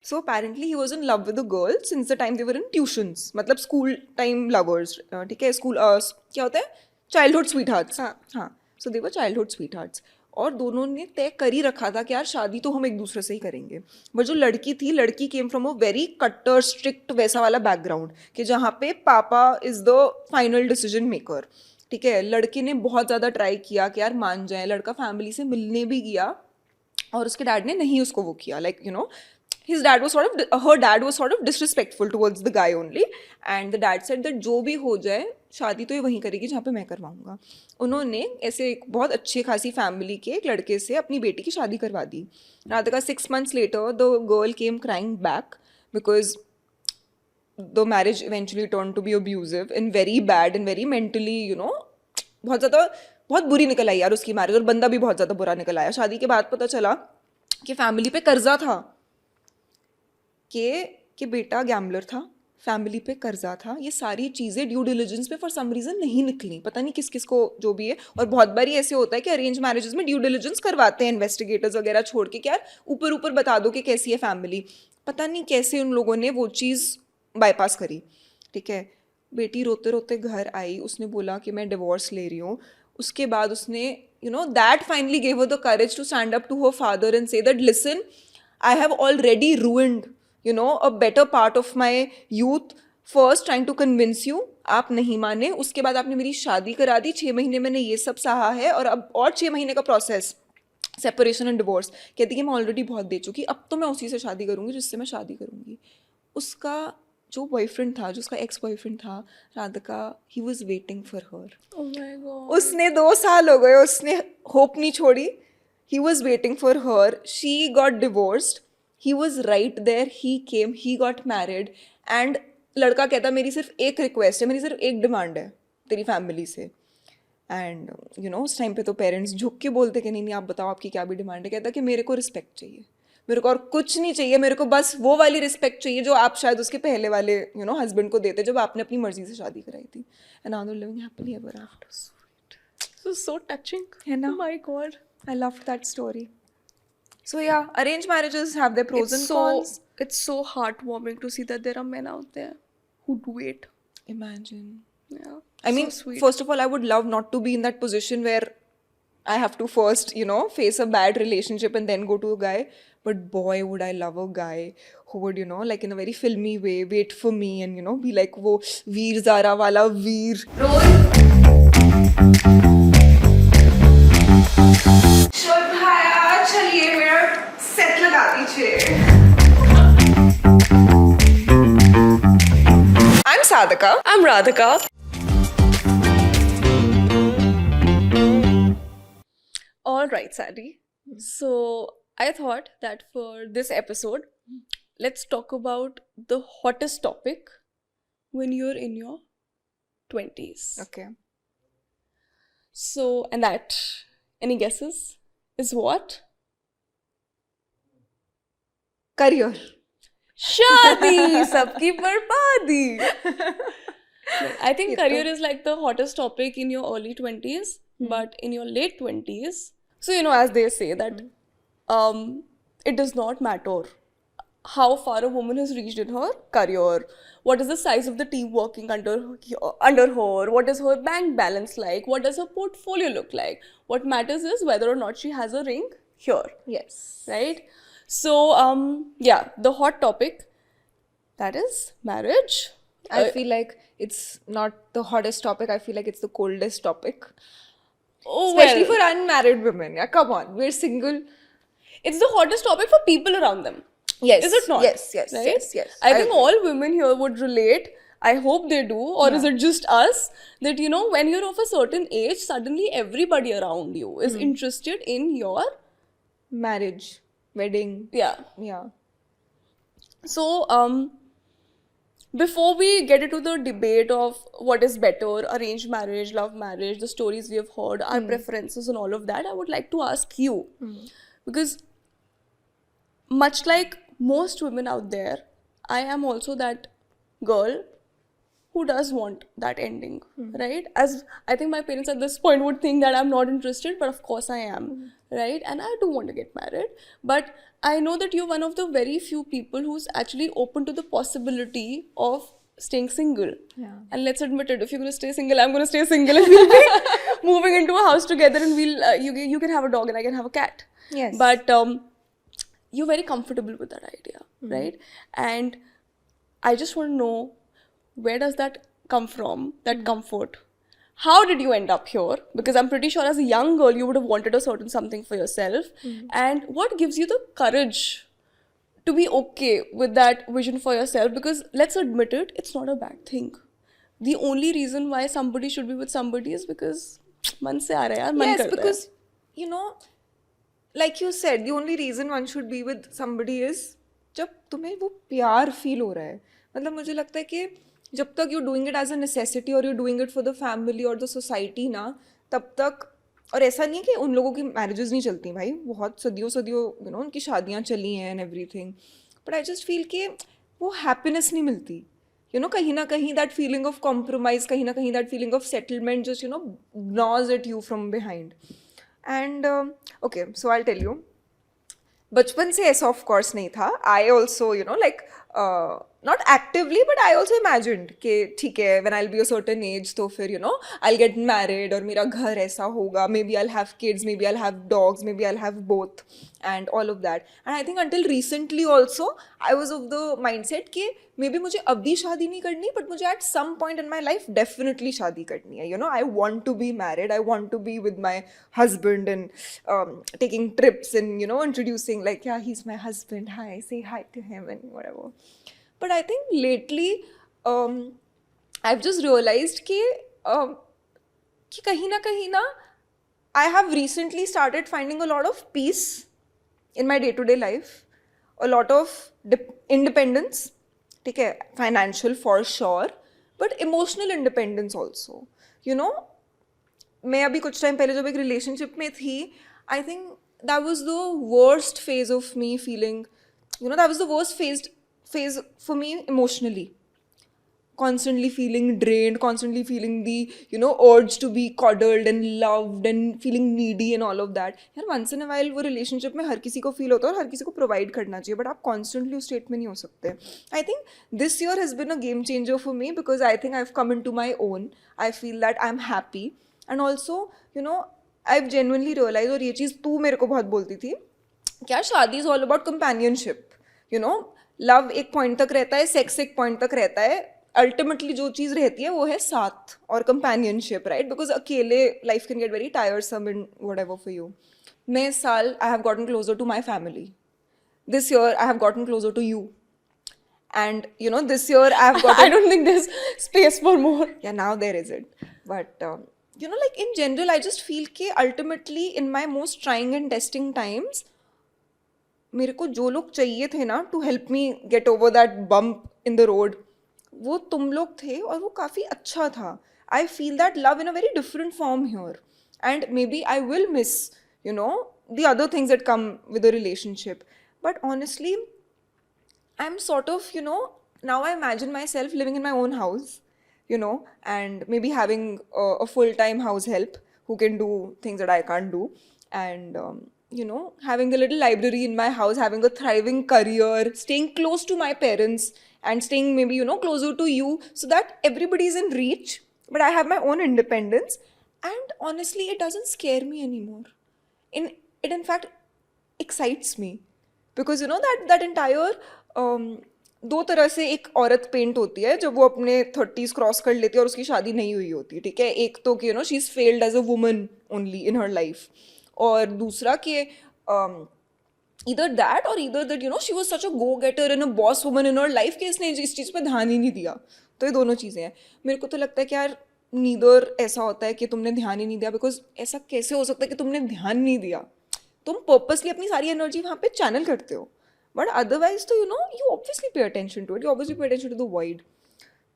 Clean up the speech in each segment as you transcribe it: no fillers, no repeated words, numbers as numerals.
So apparently he was in love with a girl since the time they were in tuitions. मतलब school time lovers. ठीक है, school क्या होता है, childhood sweethearts. हाँ, so they were childhood sweethearts. और दोनों ने तय कर ही रखा था कि यार शादी तो हम एक दूसरे से ही करेंगे. बट जो लड़की थी, लड़की केम फ्रॉम अ वेरी कट्टर स्ट्रिक्ट वैसा वाला बैकग्राउंड कि जहाँ पे पापा is the final decision maker. ठीक है, लड़के ने बहुत ज़्यादा ट्राई किया कि यार मान जाए. लड़का फैमिली से मिलने भी गया और उसके डैड ने नहीं उसको वो किया. Like you know, his dad was her dad was sort of disrespectful towards the guy only, and the dad said that जो भी हो जाए शादी तो ये वहीं करेगी जहाँ पे मैं करवाऊंगा. उन्होंने ऐसे एक बहुत अच्छी खासी फैमिली के एक लड़के से अपनी बेटी की शादी करवा दी. Radhika 6 months later the girl came crying back because the marriage eventually turned to be abusive and very bad and very mentally, you know, बहुत बुरी निकल आई यार उसकी मैरिज. और बंदा भी बहुत ज़्यादा बुरा निकल आया. शादी के बाद पता चला कि फैमिली पे कर्जा था, कि बेटा गैम्बलर था, फैमिली पे कर्जा था. ये सारी चीज़ें ड्यू डिलिजेंस पे फॉर सम रीज़न नहीं निकली. पता नहीं किस किस को जो भी है. और बहुत बारी ऐसे होता है कि अरेंज मैरिजेस में ड्यू डिलिजेंस करवाते हैं इन्वेस्टिगेटर्स वगैरह छोड़ के कि यार ऊपर ऊपर बता दो कि कैसी है फैमिली. पता नहीं कैसे उन लोगों ने वो चीज़ बाईपास करी. ठीक है, बेटी रोते रोते घर आई. उसने बोला कि मैं डिवोर्स ले रही हूँ. उसके बाद उसने you know that finally gave her the courage to stand up to her father and say that listen, I have already ruined you know a better part of my youth first trying to convince you. आप नहीं माने, उसके बाद आपने मेरी शादी करा दी. 6 महीने मैंने ये सब सहा है और अब और 6 महीने का प्रोसेस, सेपरेशन एंड डिवोर्स. कहती कि मैं ऑलरेडी बहुत दे चुकी, अब तो मैं उसी से शादी करूंगी जिससे मैं शादी करूंगी. उसका जो बॉयफ्रेंड था, जो उसका एक्स बॉयफ्रेंड था, Radhika, he was waiting for her. Oh my God. उसने 2 साल हो गए, उसने होप नहीं छोड़ी. He was waiting for her. She got divorced. He was right there, he came, he got married, and लड़का कहता मेरी सिर्फ एक रिक्वेस्ट है, मेरी सिर्फ एक डिमांड है तेरी फैमिली से. एंड यू नो उस टाइम पे तो पेरेंट्स झुक के बोलते कि नहीं नहीं आप बताओ आपकी क्या भी डिमांड है. कहता कि मेरे को रिस्पेक्ट चाहिए, मेरे को और कुछ नहीं चाहिए, मेरे को बस वो वाली रिस्पेक्ट चाहिए जो आप शायद उसके पहले वाले यू नो हस्बैंड को देते जब आपने अपनी मर्जी से शादी कराई थी. And now they are living happily ever after. This is so touching. है ना? Oh my God. I loved that story. So yeah, arranged marriages have their pros and cons. It's so heartwarming to see that there are men out there who do it. Imagine. Yeah. I mean, so sweet. first of all, I would love not to be in that position where I have to first, you know, face a bad relationship and then go to a guy. But boy, would I love a guy who would, you know, like in a very filmy way, wait for me and, you know, be like wo Veer Zara wala Veer. चलिए मेरा set लगा दीजिए. I'm Sadhika. I'm Radhika. All right, Sadie. So I thought that for this episode, let's talk about the hottest topic when you're in your 20s. Okay. So, and that, any guesses, is what? Career. Shadi, sabki barbadi. I think career is like the hottest topic in your early 20s, but in your late 20s, so you know, as they say that it does not matter how far a woman has reached in her career, what is the size of the team working under her, what is her bank balance like, what does her portfolio look like. What matters is whether or not she has a ring here. Yes. Right? So yeah, the hot topic, that is marriage. I feel like it's not the hottest topic. I feel like it's the coldest topic. Oh, Especially well, for unmarried women. Yeah, come on. We're single. it's the hottest topic for people around them. Yes. Is it not? Yes, yes, right? yes, yes. I think agree. all women here would relate. I hope they do. Or is it just us? That, you know, when you're of a certain age, suddenly everybody around you is interested in your... Marriage, wedding. Yeah. Yeah. So, before we get into the debate of what is better, arranged marriage, love marriage, the stories we have heard, our preferences and all of that, I would like to ask you. Because much like most women out there, I am also that girl who does want that ending, right? As I think my parents at this point would think that I'm not interested, but of course I am, right? And I do want to get married, but I know that you're one of the very few people who's actually open to the possibility of staying single. Yeah. And let's admit it, if you're going to stay single, I'm going to stay single, and we'll be moving into a house together, and you can have a dog and I can have a cat. Yes. But you're very comfortable with that idea, right? And I just want to know, where does that come from, that comfort? How did you end up here? Because I'm pretty sure as a young girl, you would have wanted a certain something for yourself. And what gives you the courage to be okay with that vision for yourself? Because let's admit it, it's not a bad thing. The only reason why somebody should be with somebody is because man se aa raha hai yaar, man Yes, karta hai. because, you know, like you said, the only reason one should be with somebody is जब तुम्हें वो प्यार feel हो रहा है. मतलब मुझे लगता है कि जब तक you're doing it as a necessity or you're doing it for the family or the society ना, तब तक, और ऐसा नहीं है कि उन लोगों की मैरिजेस नहीं चलती भाई, बहुत सदियों सदियों यू नो उनकी शादियाँ चली हैं and everything, but I just feel कि वो हैप्पीनेस नहीं मिलती. You know, कहीं ना कहीं that feeling of compromise, कहीं ना कहीं that feeling of settlement just, you know, gnaws at you from behind. And okay, so I'll tell you, बचपन से ऐसा ऑफ कोर्स नहीं था. I also you know like not actively but I also imagined कि ठीक है when I will be a certain age तो फिर you know I get married और मेरा घर ऐसा होगा, maybe I have kids, maybe I have dogs, maybe I have both and all of that. And I think until recently also I was of the mindset कि may be मुझे अभी शादी नहीं करनी, but मुझे at some point in my life definitely शादी करनी है. You know, I want to be married, I want to be with my husband and taking trips and you know introducing like yeah, he's my husband, hi, say hi to him and whatever. But I think lately I've just realized कि कहीं ना I have recently started finding a lot of peace in my day-to-day life, a lot of independence, ठीक है, financial for sure, but emotional independence also. You know, मैं अभी कुछ time पहले जब एक रिलेशनशिप में थी, I think that was the worst phase of me feeling, you know, that was the worst phase for me emotionally. Constantly feeling drained, constantly feeling the, you know, urge to be coddled and loved and feeling needy and all of that. यार once in a while वो relationship में हर किसी को feel होता है और हर किसी को provide करना चाहिए, but आप constantly उस state में नहीं हो सकते. I think this year has been a game changer for me because I think I've come into my own. I feel that I'm happy and also, you know, I've genuinely realized, और ये चीज़ तू मेरे को बहुत बोलती थी, क्या शादी is all about companionship. You know, love एक पॉइंट तक रहता है, सेक्स एक पॉइंट तक रहता है, अल्टीमेटली जो चीज़ रहती है वो है साथ और कंपेनियनशिप, राइट? बिकॉज अकेले life can get very tiresome in whatever for you. मैं इस साल I have gotten closer to my family. This year I have gotten closer to you. And you know, this year I have got. I don't think there's space for more. Yeah, now there isn't. But you know, like in general, I just feel कि ultimately in my most trying and testing times, मेरे को जो लोग चाहिए थे ना to help me get over that bump in the road, वो तुम लोग थे और वो काफ़ी अच्छा था. I feel that love in a very different form here, and maybe I will miss, you know, the other things that come with a relationship. But honestly, I'm sort of, you know, now I imagine myself living in my own house, you know, and maybe having a full-time house help who can do things that I can't do, and you know, having a little library in my house, having a thriving career, staying close to my parents, and staying maybe, you know, closer to you, so that everybody is in reach, but I have my own independence. And honestly, it doesn't scare me anymore. It in fact excites me, because you know that entire दो तरह से एक औरत paint होती है जब वो अपने 30s क्रॉस कर लेती है और उसकी शादी नहीं हुई होती, ठीक है. एक तो कि you know she is failed as a woman only in her life, और दूसरा कि either that or either that, you know, she was such a go-getter and a boss woman in her life कि इसने इस चीज़ पे ध्यान ही नहीं दिया. तो ये दोनों चीज़ें हैं. मेरे को तो लगता है कि यार नीदर ऐसा होता है कि तुमने ध्यान ही नहीं दिया, बिकॉज ऐसा कैसे हो सकता है कि तुमने ध्यान नहीं दिया? तुम पर्पसली अपनी सारी एनर्जी वहाँ पे चैनल करते हो, but otherwise तो you know, you obviously pay attention to it, you obviously pay attention to the void.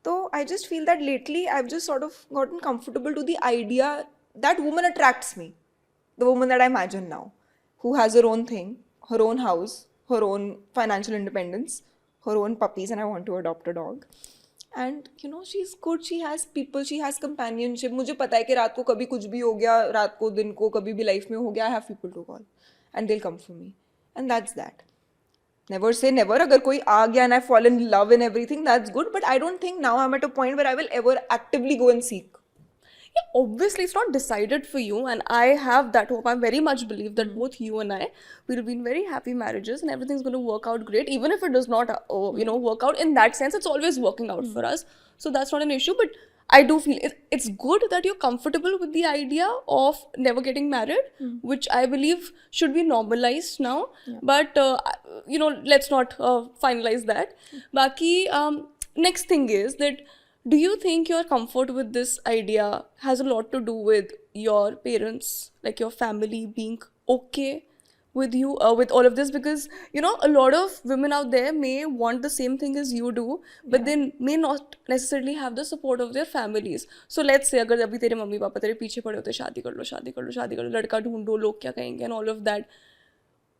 So I just feel that lately I've just sort of gotten comfortable to the idea that woman attracts me, the woman that I imagine now, who has her own thing, her own house, her own financial independence, her own puppies, and I want to adopt a dog. And you know, she's good, she has people, she has companionship. मुझे पता है कि रात को कभी कुछ भी हो गया, रात को दिन को कभी भी लाइफ में हो गया, I have people to call. and they'll come for me. And that's that. Never say never. अगर कोई आ गया and I fall in love and everything, that's good. But I don't think now I'm at a point where I will ever actively go and seek. Yeah, obviously it's not decided for you, and I have that hope. I very much believe that both you and I will be in very happy marriages and everything's going to work out great. Even if it does not, work out in that sense, it's always working out for us. So that's not an issue. But I do feel it's good that you're comfortable with the idea of never getting married, which I believe should be normalized now. But let's not finalize that. Baki, next thing is that, do you think your comfort with this idea has a lot to do with your parents, like your family being okay with you, with all of this? Because, a lot of women out there may want the same thing as you do, but they may not necessarily have the support of their families. So let's say, अगर अभी तेरे mummy papa तेरे पीछे पड़े होते, शादी कर लो, शादी कर लो, शादी कर लो, लड़का ढूंढो, लोग क्या कहेंगे, and all of that,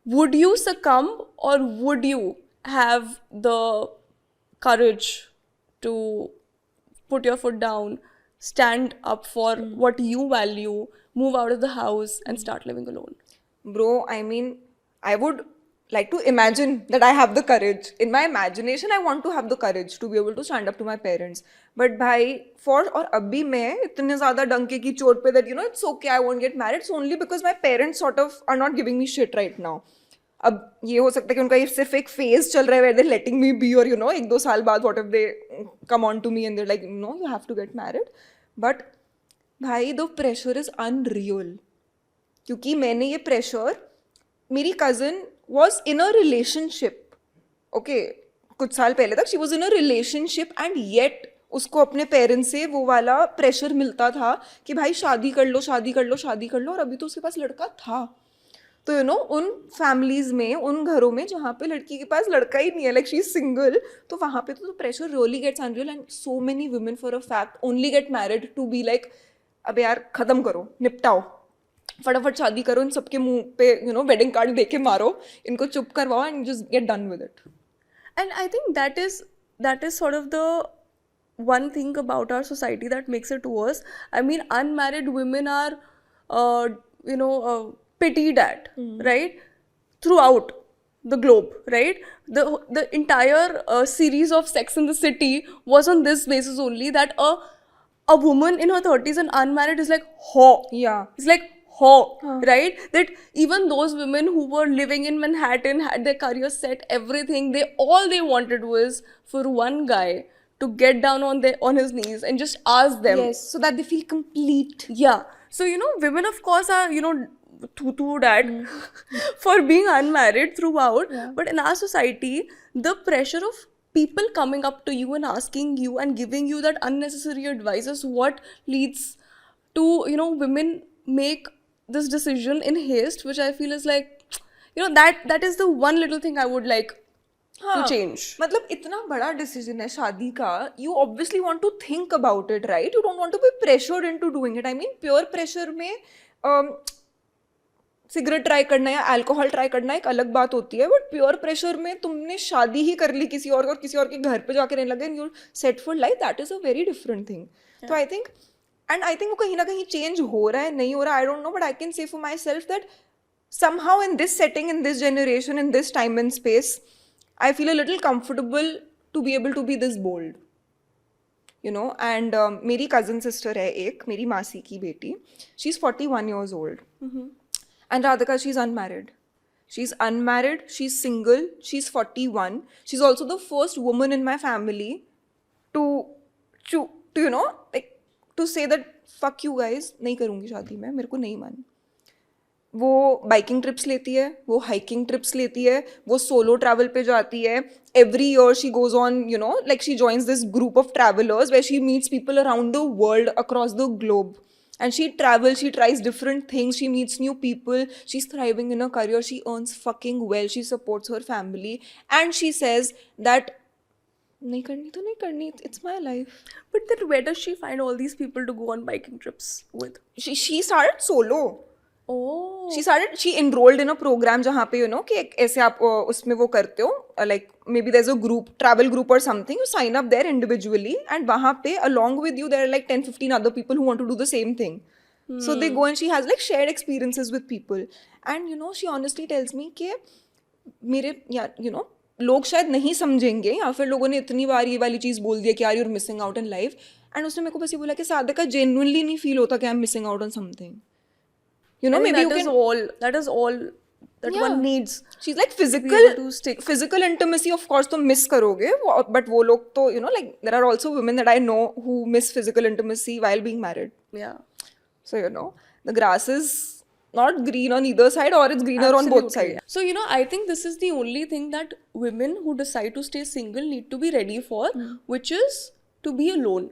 would you succumb, or would you have the courage to put your foot down, stand up for what you value, move out of the house and start living alone? Bro, I mean, I would like to imagine that I have the courage. In my imagination, I want to have the courage to be able to stand up to my parents. But bhai, और अभी मैं इतने ज़्यादा डंके की चोट पे that, it's okay, I won't get married. It's only because my parents sort of are not giving me shit right now. अब ये हो सकता है कि उनका ये सिर्फ एक फेज चल रहा है where they're letting me be, और 1-2 साल बाद what if they come on to me and they're like, no, you have to get married. But भाई, the pressure is unreal. क्योंकि मैंने ये pressure, मेरी cousin was in a relationship, okay, कुछ साल पहले तक she was in a relationship, and yet उसको अपने पेरेंट्स से वो वाला प्रेशर मिलता था कि भाई शादी कर लो, शादी कर लो, शादी कर लो, और अभी तो उसके पास लड़का था. तो उन फैमिलीज में, उन घरों में जहाँ पे लड़की के पास लड़का ही नहीं है, लाइक शी इज सिंगल, तो वहाँ पे तो pressure really gets unreal. And so many women for a fact only get married to be like, अब यार खत्म करो, निपटाओ, फटाफट शादी करो, इन सबके मुंह पे वेडिंग कार्ड दे के मारो, इनको चुप करवाओ and just get done with it. And I think that is sort of the one thing about our society that makes it worse. I mean, unmarried women are pitied at, right, throughout the globe, right? The entire series of Sex in the City was on this basis only, that a woman in her 30s and unmarried is like ho. Yeah. It's like ho, right? That even those women who were living in Manhattan, had their career set, everything, all they wanted was for one guy to get down on his knees and just ask them. Yes, so that they feel complete. Yeah. So, women of course are, to that for being unmarried throughout. Yeah. But in our society, the pressure of people coming up to you and asking you and giving you that unnecessary advice is what leads to, women make this decision in haste, which I feel is like, that is the one little thing I would like to change. मतलब इतना बड़ा decision है शादी का, you obviously want to think about it, right? You don't want to be pressured into doing it. I mean, pure pressure में cigarette try करना या alcohol try करना एक अलग बात होती है, बट प्योर प्रेशर में तुमने शादी ही कर ली किसी और किसी और के घर पे जाके रहने लगे, you set for life, that is a very different thing. तो आई थिंक वो कहीं ना कहीं चेंज हो रहा है, नहीं हो रहा, I don't know, but I can say for my self that somehow in this setting, in this generation, in this time and space, I feel a little comfortable to be able to be this bold, and मेरी cousin sister है एक, मेरी मासी की बेटी, she's 41 years old. And Radhika, she's unmarried. She's single, she's 41. She's also the first woman in my family to say that fuck you guys, नहीं करूँगी शादी मैं, मेरे को नहीं मन. वो बाइकिंग ट्रिप्स लेती है, वो हाइकिंग ट्रिप्स लेती है, वो सोलो ट्रैवल पे जाती है. Every year she goes on, like she joins this group of travellers where she meets people around the world, across the globe. And she travels, she tries different things, she meets new people, she's thriving in her career, she earns fucking well, she supports her family, and she says that nahi karni to nahi karni, it's my life. But then where does she find all these people to go on biking trips with? She started solo. Oh. She enrolled in a program जहाँ पे कि ऐसे आप उसमें वो करते हो, like maybe there's a group, travel group or something, you sign up there individually, and वहाँ पे along with you there are like 10-15 other people who want to do the same thing. So they go and she has like shared experiences with people. And you know, she honestly tells me कि मेरे या you know लोग शायद नहीं समझेंगे या फिर लोगों ने इतनी बार ये वाली चीज़ बोल दिया कि यार you're missing out in life. And उसने मेरे को बस ये बोला कि सादिका genuinely नहीं feel होता कि I'm missing out on something. You know, I think maybe that you is can. all. That is all that Yeah. one needs. She's like to be able to stick. physical intimacy of course तुम miss करोगे, but वो लोग तो you know like there are also women that I know who miss physical intimacy while being married. Yeah. So you know the grass is not green on either side, or it's greener on both Absolutely. sides. So, you know, I think this is the only thing that women who decide to stay single need to be ready for, which is to be alone.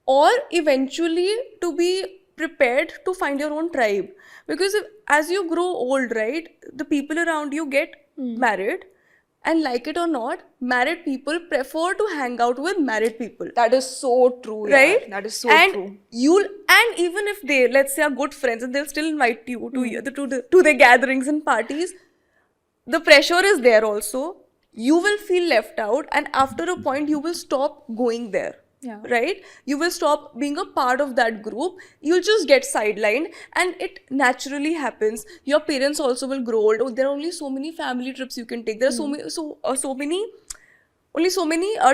Or eventually to be prepared to find your own tribe. Because as you grow old, right, the people around you get married. And like it or not, married people prefer to hang out with married people. That is so true, Right? Yeah. That is so and true. And even if they, let's say, are good friends and they'll still invite you to their gatherings and parties, the pressure is there also. You will feel left out, and after a point, you will stop going there. Yeah. Right? You will stop being a part of that group. You'll just get sidelined, and it naturally happens. Your parents also will grow old. Oh, there are only so many family trips you can take. There are only so many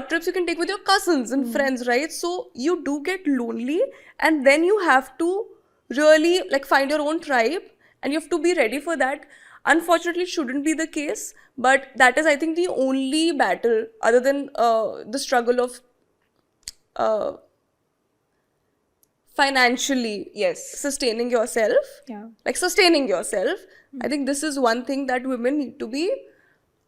trips you can take with your cousins and friends, right? So you do get lonely, and then you have to really like find your own tribe, and you have to be ready for that. Unfortunately, it shouldn't be the case, but that is, I think, the only battle other than the struggle of financially sustaining yourself. Yeah. Like sustaining yourself. I think this is one thing that women need to be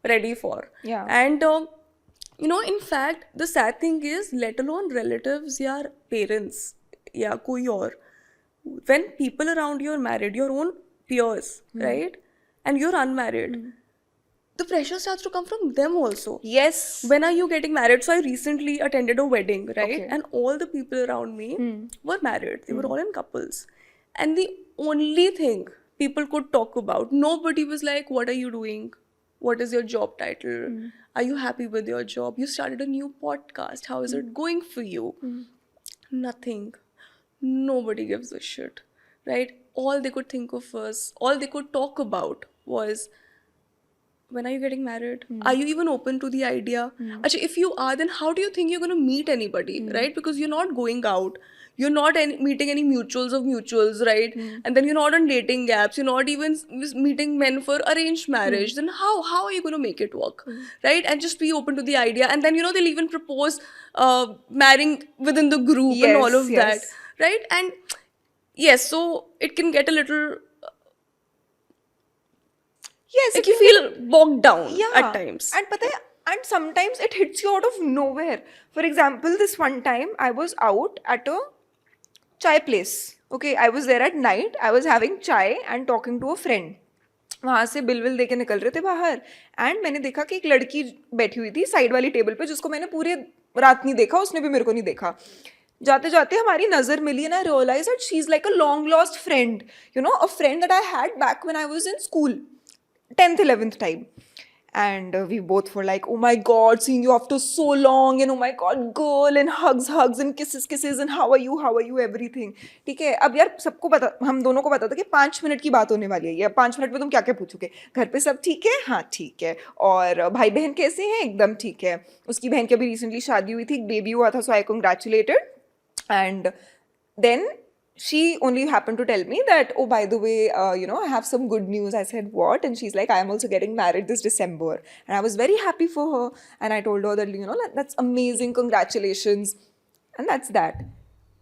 ready for. Yeah. And you know, in fact, the sad thing is, let alone relatives या parents या कोई और, when people around you are married, your own peers, right, and you're unmarried, the pressure starts to come from them also. Yes. When are you getting married? So I recently attended a wedding, right? Okay. And all the people around me were married. They were all in couples. And the only thing people could talk about, nobody was like, what are you doing? What is your job title? Are you happy with your job? You started a new podcast. How is it going for you? Nothing. Nobody gives a shit, right? All they could think of was, all they could talk about was, when are you getting married? Are you even open to the idea? Actually, if you are, then how do you think you're going to meet anybody, right? Because you're not going out. You're not meeting any mutuals of mutuals, right? And then you're not on dating apps. You're not even meeting men for arranged marriage. Then how are you going to make it work, right? And just be open to the idea. And then, you know, they'll even propose marrying within the group and all of that, right? And yes, so it can get a little... Yes, like you feel bogged down at times. And pata hai, and sometimes it hits you out of nowhere. For example, this one time I was out at a chai place. Okay, I was there at night. I was having chai and talking to a friend. वहाँ से bill will देके निकल रहे थे बाहर, and मैंने देखा कि एक लड़की बैठी हुई थी साइड वाली टेबल पे, जिसको मैंने पूरे रात नहीं देखा, उसने भी मेरे को नहीं देखा. जाते जाते हमारी नजर मिली and I realized that she's like a long lost friend, you know, a friend that I had back when I was in school, 10th 11th time. And we both were like, oh my god, seeing you after so long, and oh my god, girl, and hugs and kisses and how are you everything. ठीक है, अब यार सबको पता, हम दोनों को पता था कि 5 मिनट की बात होने वाली है. या 5 मिनट में तुम क्या क्या पूछोगे, घर पे सब ठीक है, हाँ ठीक है, और भाई बहन कैसे हैं, एकदम ठीक है. उसकी बहन की अभी रिसेंटली शादी हुई थी, बेबी हुआ था, so I congratulated. And then she only happened to tell me that, oh, by the way, you know, I have some good news. I said, what? And she's like, I am also getting married this December. And I was very happy for her. And I told her that, you know, that's amazing, congratulations. And that's that.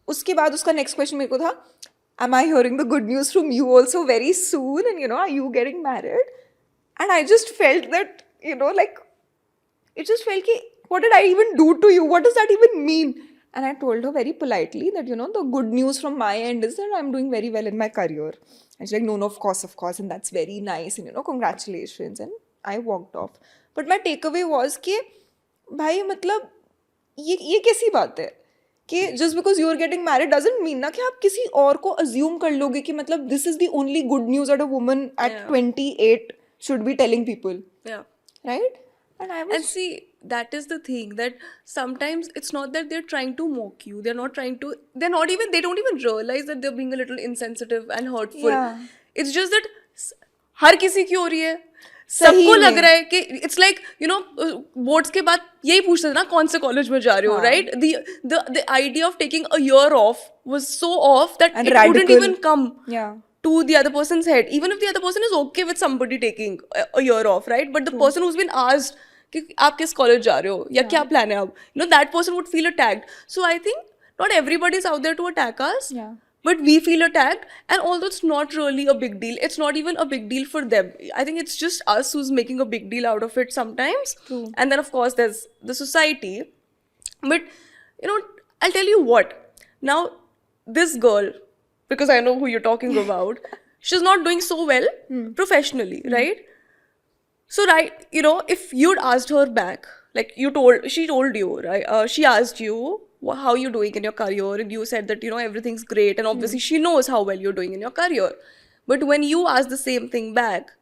Uske baad uska next question mere ko tha, am I hearing the good news from you also very soon? And, you know, are you getting married? And I just felt that, you know, like, it just felt ki, what did I even do to you? What does that even mean? And I told her very politely that, you know, the good news from my end is that I'm doing very well in my career. And she's like, no, of course. And that's very nice. And, you know, congratulations. And I walked off. But my takeaway was कि भाई मतलब ये कैसी बात है कि just because you are getting married doesn't mean ना कि आप किसी और को assume कर लोगे कि मतलब this is the only good news that a woman at 28 should be telling people. Yeah. Right? And I And was see, that is the thing, that sometimes it's not that they're trying to mock you. They're not trying to, they don't even realize that they're being a little insensitive and hurtful. Yeah. It's just that हर किसी की हो रही है. सही सबको लग में. रहा है कि it's like, boards के बाद यही पूछते थे ना कौन से कॉलेज में जा रहे हो, हाँ. right? The idea of taking a year off was so off that And it wouldn't radical. even come Yeah. to the other person's head, even if the other person is okay with somebody taking a year off, right? But the person who's been asked कि आप किस college जा रहे हो या क्या plan है अब, that person would feel attacked. So I think not everybody is out there to attack us, Yeah. but we feel attacked, and although it's not really a big deal, it's not even a big deal for them. I think it's just us who's making a big deal out of it sometimes. True. And then of course there's the society. But I'll tell you what, now this girl, because I know who you're talking about, she's not doing so well professionally, right? So right, if you'd asked her back, like she told you, right? She asked you how you're doing in your career, and you said that everything's great, and obviously she knows how well you're doing in your career. But when you asked the same thing back,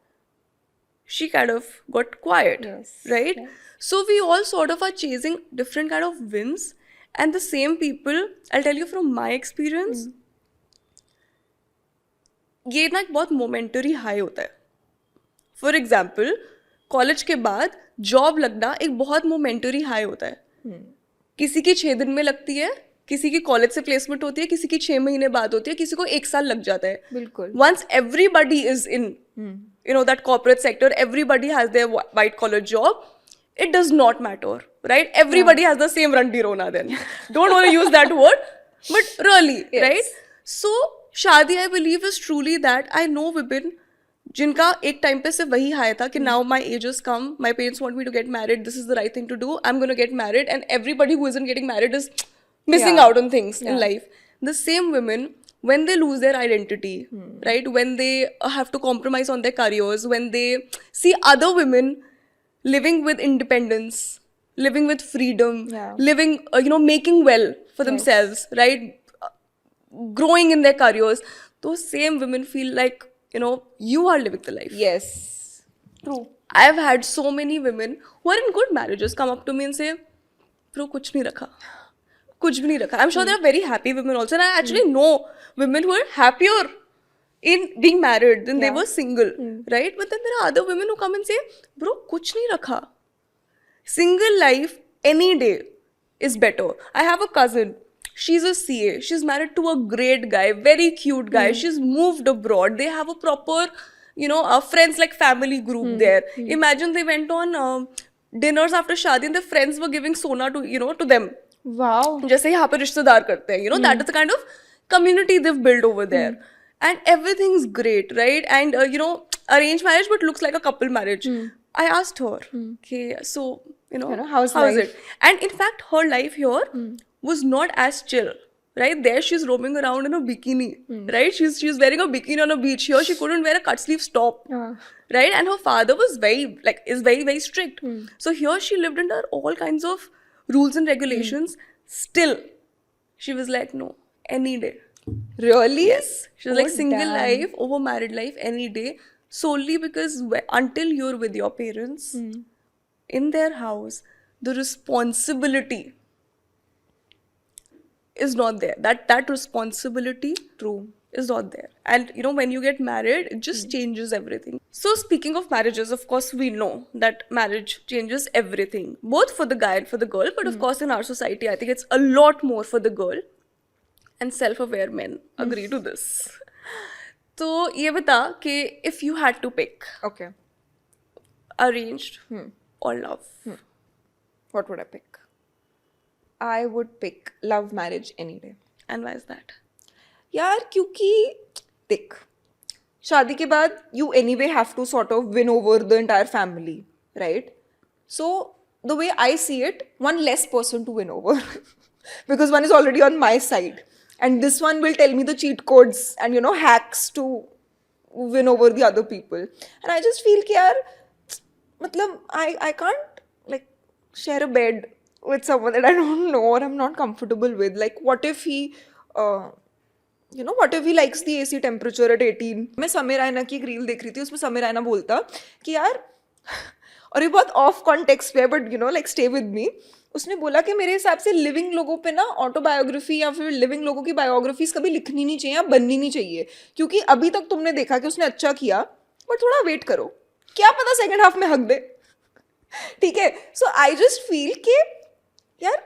she kind of got quiet, Yes, right? yes. So we all sort of are chasing different kind of wins, and the same people. I'll tell you from my experience, ये ना एक बहुत momentary high होता है. For example, college के बाद job लगना एक बहुत मोमेंटरी हाई होता है. किसी की 6 दिन में लगती है, किसी की कॉलेज से प्लेसमेंट होती है, किसी की 6 महीने बाद होती है, किसी को 1 साल लग जाता है. बिल्कुल. Once everybody is in that corporate sector, everybody has their white collar job, it does not matter, right? Everybody has the same Randi Rona then. Don't want to use that word, but really, Yes. right? So शादी, I believe, is truly that. I know women जिनका एक time पे से वही आया था कि now my age has come, my parents want me to get married, this is the right thing to do, I'm going to get married, and everybody who isn't getting married is missing out on things in life. The same women, when they lose their identity, right, when they have to compromise on their careers, when they see other women living with independence, living with freedom, living, making well for themselves, right, growing in their careers, those same women feel like, you are living the life. Yes. True. I've had so many women who are in good marriages come up to me and say, bro, कुछ नहीं रखा. कुछ भी नहीं रखा. I'm sure there are very happy women also, and I actually know women who are happier in being married than they were single, right? But then there are other women who come and say, bro, कुछ नहीं रखा. Single life any day is better. I have a cousin. She's a CA. She's married to a great guy, very cute guy. She's moved abroad. They have a proper, friends like family group there. Imagine they went on dinners after shadi and their friends were giving sona to them. Wow. जैसे यहाँ पे रिश्तेदार करते हैं, that is the kind of community they've built over there. And everything's great, right? And, arranged marriage, but looks like a couple marriage. I asked her, okay, so, how's life? it? And in fact, her life here was not as chill, right? There she's roaming around in a bikini, right? She's wearing a bikini on a beach. Here she couldn't wear a cut sleeve top, right? And her father was is very, very strict. So here she lived under all kinds of rules and regulations. Still, she was like, no, any day. Really? Yes. She was like, single damn. life over married life any day. Solely because until you're with your parents, in their house, the responsibility is not there. That responsibility, True. is not there. And when you get married, it just changes everything. So speaking of marriages, of course we know that marriage changes everything, both for the guy and for the girl. But of course in our society, I think it's a lot more for the girl. And self-aware men agree to this. So ये बता कि if you had to pick Okay. arranged or love, What would I pick? I would pick love marriage any day. and why is that? यार क्योंकि देख शादी के बाद you anyway have to sort of win over the entire family, right? So the way I see it, one less person to win over because one is already on my side, and this one will tell me the cheat codes and hacks to win over the other people. And I just feel कि यार मतलब I can't like share a bed with someone that I don't know or I'm not comfortable with. Like what if he what if he likes the AC temperature at 18? मैं समीर रैना की एक reel देख रही थी, उसमें समीर रैना बोलता कि यार और ये बहुत ऑफ कॉन्टेक्स्ट पे है but you know like stay with me, उसने बोला कि मेरे हिसाब से लिविंग लोगों पे ना ऑटोबायोग्राफी या फिर लिविंग लोगों की बायोग्राफीज कभी लिखनी नहीं चाहिए या बननी नहीं चाहिए, क्योंकि अभी तक तुमने देखा कि उसने अच्छा किया, बट थोड़ा वेट करो, क्या पता सेकंड हाफ में हक दे, ठीक है। सो आई जस्ट फील कि यार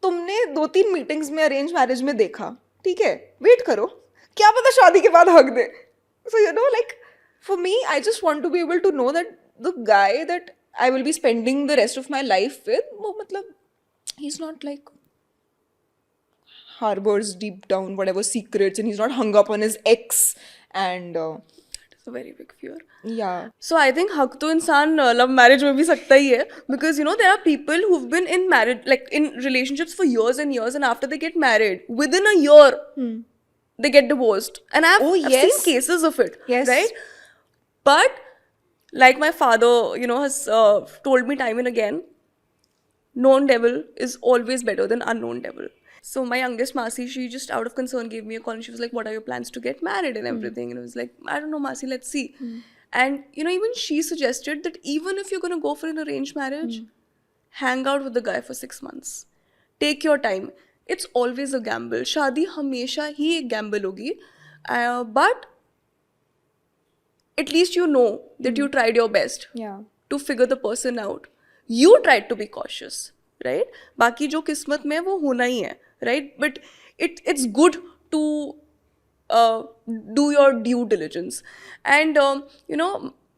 तुमने 2-3 मीटिंग्स में अरेंज मैरिज में देखा, ठीक है, वेट करो, क्या पता शादी के बाद हक दे। So you know like for me I just want to be able to know that the guy that I will be spending the rest of my life with, वो मतलब he's not like harbors deep down whatever secrets and he's not hung up on his ex and It's a very big fear. yeah. So I think हक तो इंसान love marriage में भी सकता ही है, because you know there are people who've been in marriage like in relationships for years and after they get married within a year they get divorced, and I've seen cases of it, right? But like my father you know has told me time and again, known devil is always better than unknown devil. So my youngest Masi, she just out of concern gave me a call and she was like, what are your plans to get married and everything? And I was like, I don't know Masi, let's see. And you know, even she suggested that even if you're going to go for an arranged marriage, hang out with the guy for 6 months. Take your time. It's always a gamble. Shadi hamesha hi ek gamble hogi. But at least you know that you tried your best to figure the person out. You tried to be cautious, right? बाकी जो किस्मत में है वो होना ही है, right? But it's good to do your due diligence. And you know,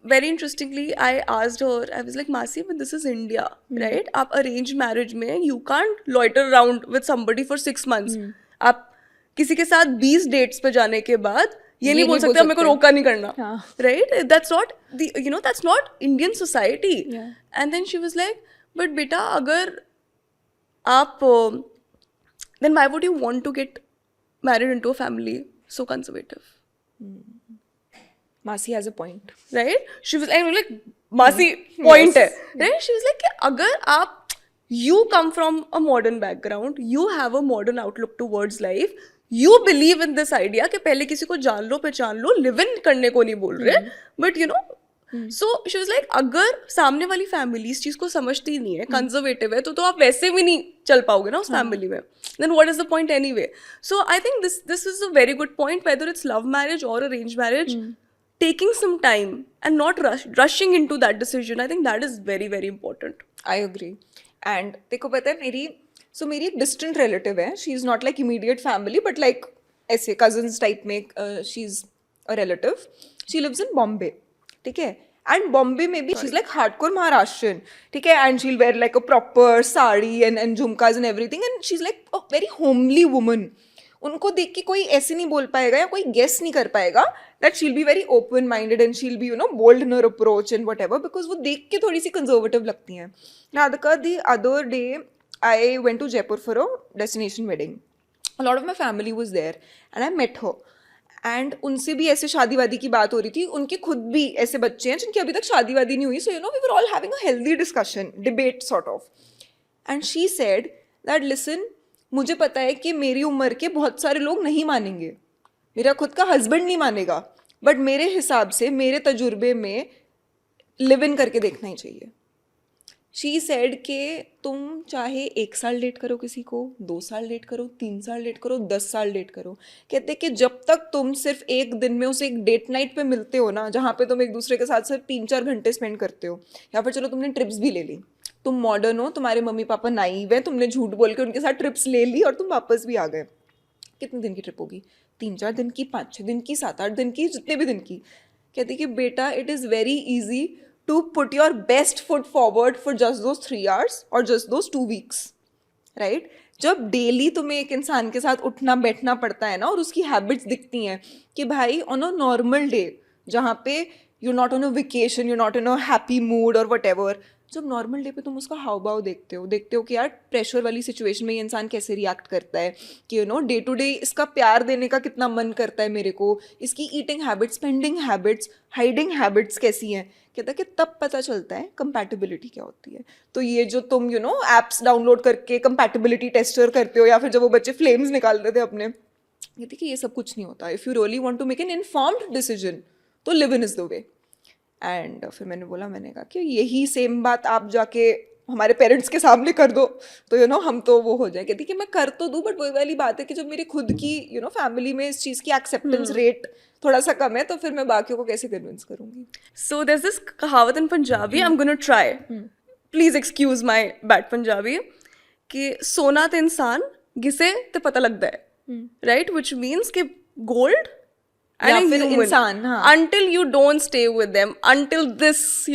very interestingly, I asked her, I was like, Masi, but this is India, right? आप arranged marriage में you can't loiter around with somebody for 6 months. आप किसी के साथ 20 dates पे जाने के बाद ये नहीं बोल सकते मेरे को रोका नहीं करना, right? That's not the you know that's not Indian society. And then she was like, but beta अगर आप then why would you want to get married into a family so conservative? Masi has a point, right? She was like Masi point है, right? She was like कि अगर आप you come from a modern background, you have a modern outlook towards life, you believe in this idea कि पहले किसी को जान लो पहचान लो, live in करने को नहीं बोल रहे, but you know, so she was like अगर सामने वाली फैमिली इस चीज को समझती नहीं है, कंजर्वेटिव है, तो आप वैसे भी नहीं चल पाओगे ना उस फैमिली में, then what is the point anyway? So I think this is a very good point, whether it's love marriage or arranged marriage, taking some time and not rushing into that decision, I think that is very very important. I agree. And देखो पता है मेरी एक distant relative है, she is not like immediate family but like ऐसे cousins type में, she is a relative, she lives in Bombay, ठीक है, एंड बॉम्बे में भी she is like hardcore Maharashtrian, ठीक है, and she will wear like a proper sari and jhumkas and everything, and she is like a very homely woman. उनको देख के कोई ऐसे नहीं बोल पाएगा या कोई गेस नहीं कर पाएगा that she'll be very open minded and she'll be you know bold in her approach and whatever, because वो देख के थोड़ी सी कंजर्वेटिव लगती हैं. Radhika, the other day I went to Jaipur for a destination wedding. A lot of my family was there and I met her. And उनसे भी ऐसे शादी वादी की बात हो रही थी, उनके खुद भी ऐसे बच्चे हैं जिनकी अभी तक शादी वादी नहीं हुई. So you know we were all having a healthy discussion, debate sort of. And she said that listen, मुझे पता है कि मेरी उम्र के बहुत सारे लोग नहीं मानेंगे, मेरा खुद का हस्बैंड नहीं मानेगा, बट मेरे हिसाब से मेरे तजुर्बे में लिव इन करके देखना ही चाहिए. शी सेड कि तुम चाहे 1 साल डेट करो किसी को, 2 साल डेट करो, 3 साल डेट करो, 10 साल डेट करो, कहते कि जब तक तुम सिर्फ एक दिन में उसे एक डेट नाइट पे मिलते हो ना, जहाँ पे तुम एक दूसरे के साथ सिर्फ 3-4 घंटे स्पेंड करते हो, या फिर चलो तुमने ट्रिप्स भी ले ली, तुम मॉडर्न हो, तुम्हारे मम्मी पापा नाइव है, तुमने झूठ बोल के उनके साथ ट्रिप्स ले ली और तुम वापस भी आ गए. कितने दिन की ट्रिप होगी? 3-4 दिन की, 5-6 दिन की, 7-8 दिन की, जितने भी दिन की. कहती कि बेटा it is very easy to put your best foot forward for just those 3 hours or just those 2 weeks, right? जब डेली तुम्हें एक इंसान के साथ उठना बैठना पड़ता है ना और उसकी हैबिट्स दिखती हैं कि भाई ऑन अ नॉर्मल डे जहाँ पे you not on a vacation, you not in a happy mood और वट एवर, जब नॉर्मल डे पे तुम उसका हाव भाव देखते हो कि यार प्रेशर वाली सिचुएशन में ये इंसान कैसे रिएक्ट करता है, कि you know day to day इसका प्यार देने का कितना मन करता है मेरे को, इसकी eating habits, spending habits, hiding habits कैसी हैं, कहता है कि तब पता चलता है कंपैटिबिलिटी क्या होती है. तो ये जो तुम यू नो एप्स डाउनलोड करके कंपैटिबिलिटी टेस्टर करते हो, या फिर जब वो बच्चे फ्लेम्स निकालते थे अपने, कहते कि ये सब कुछ नहीं होता. If you really want to make an informed decision तो live in is the way. And फिर मैंने कहा कि यही सेम बात आप जाके हमारे पेरेंट्स के सामने कर दो तो हम तो वो हो जाए. कहती कि मैं कर तो दूँ बट वही वाली बात है कि जब मेरी खुद की फैमिली में इस चीज़ की एक्सेप्टेंस रेट थोड़ा सा कम है तो फिर मैं बाकियों को कैसे कन्विंस करूँगी. So there's this कहावत in Punjabi, I'm gonna try. Please excuse my bad Punjabi. कि सोना ते इंसान घिसे ते पता लगता है, right? Which means कि gold या and a फिर human, इंसान, हाँ. until you don't stay with them, until this,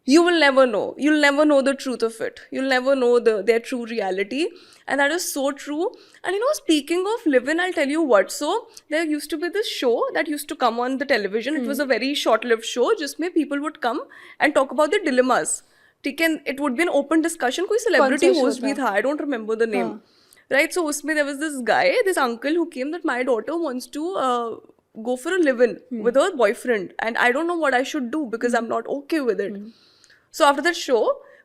you will never know. You'll never know the truth of it. You'll never know their true reality. And that is so true. And speaking of live-in, I'll tell you what. So, there used to be this show that used to come on the television. It was a very short-lived show. जिसमें people would come and talk about their dilemmas. ठीक है, it would be an open discussion. कोई celebrity कौन सा host show भी था? था. I don't remember the name. Right? So, उसमें there was this guy, this uncle who came that my daughter wants to go for a live-in with her boyfriend. And I don't know what I should do because I'm not okay with it. So after that show,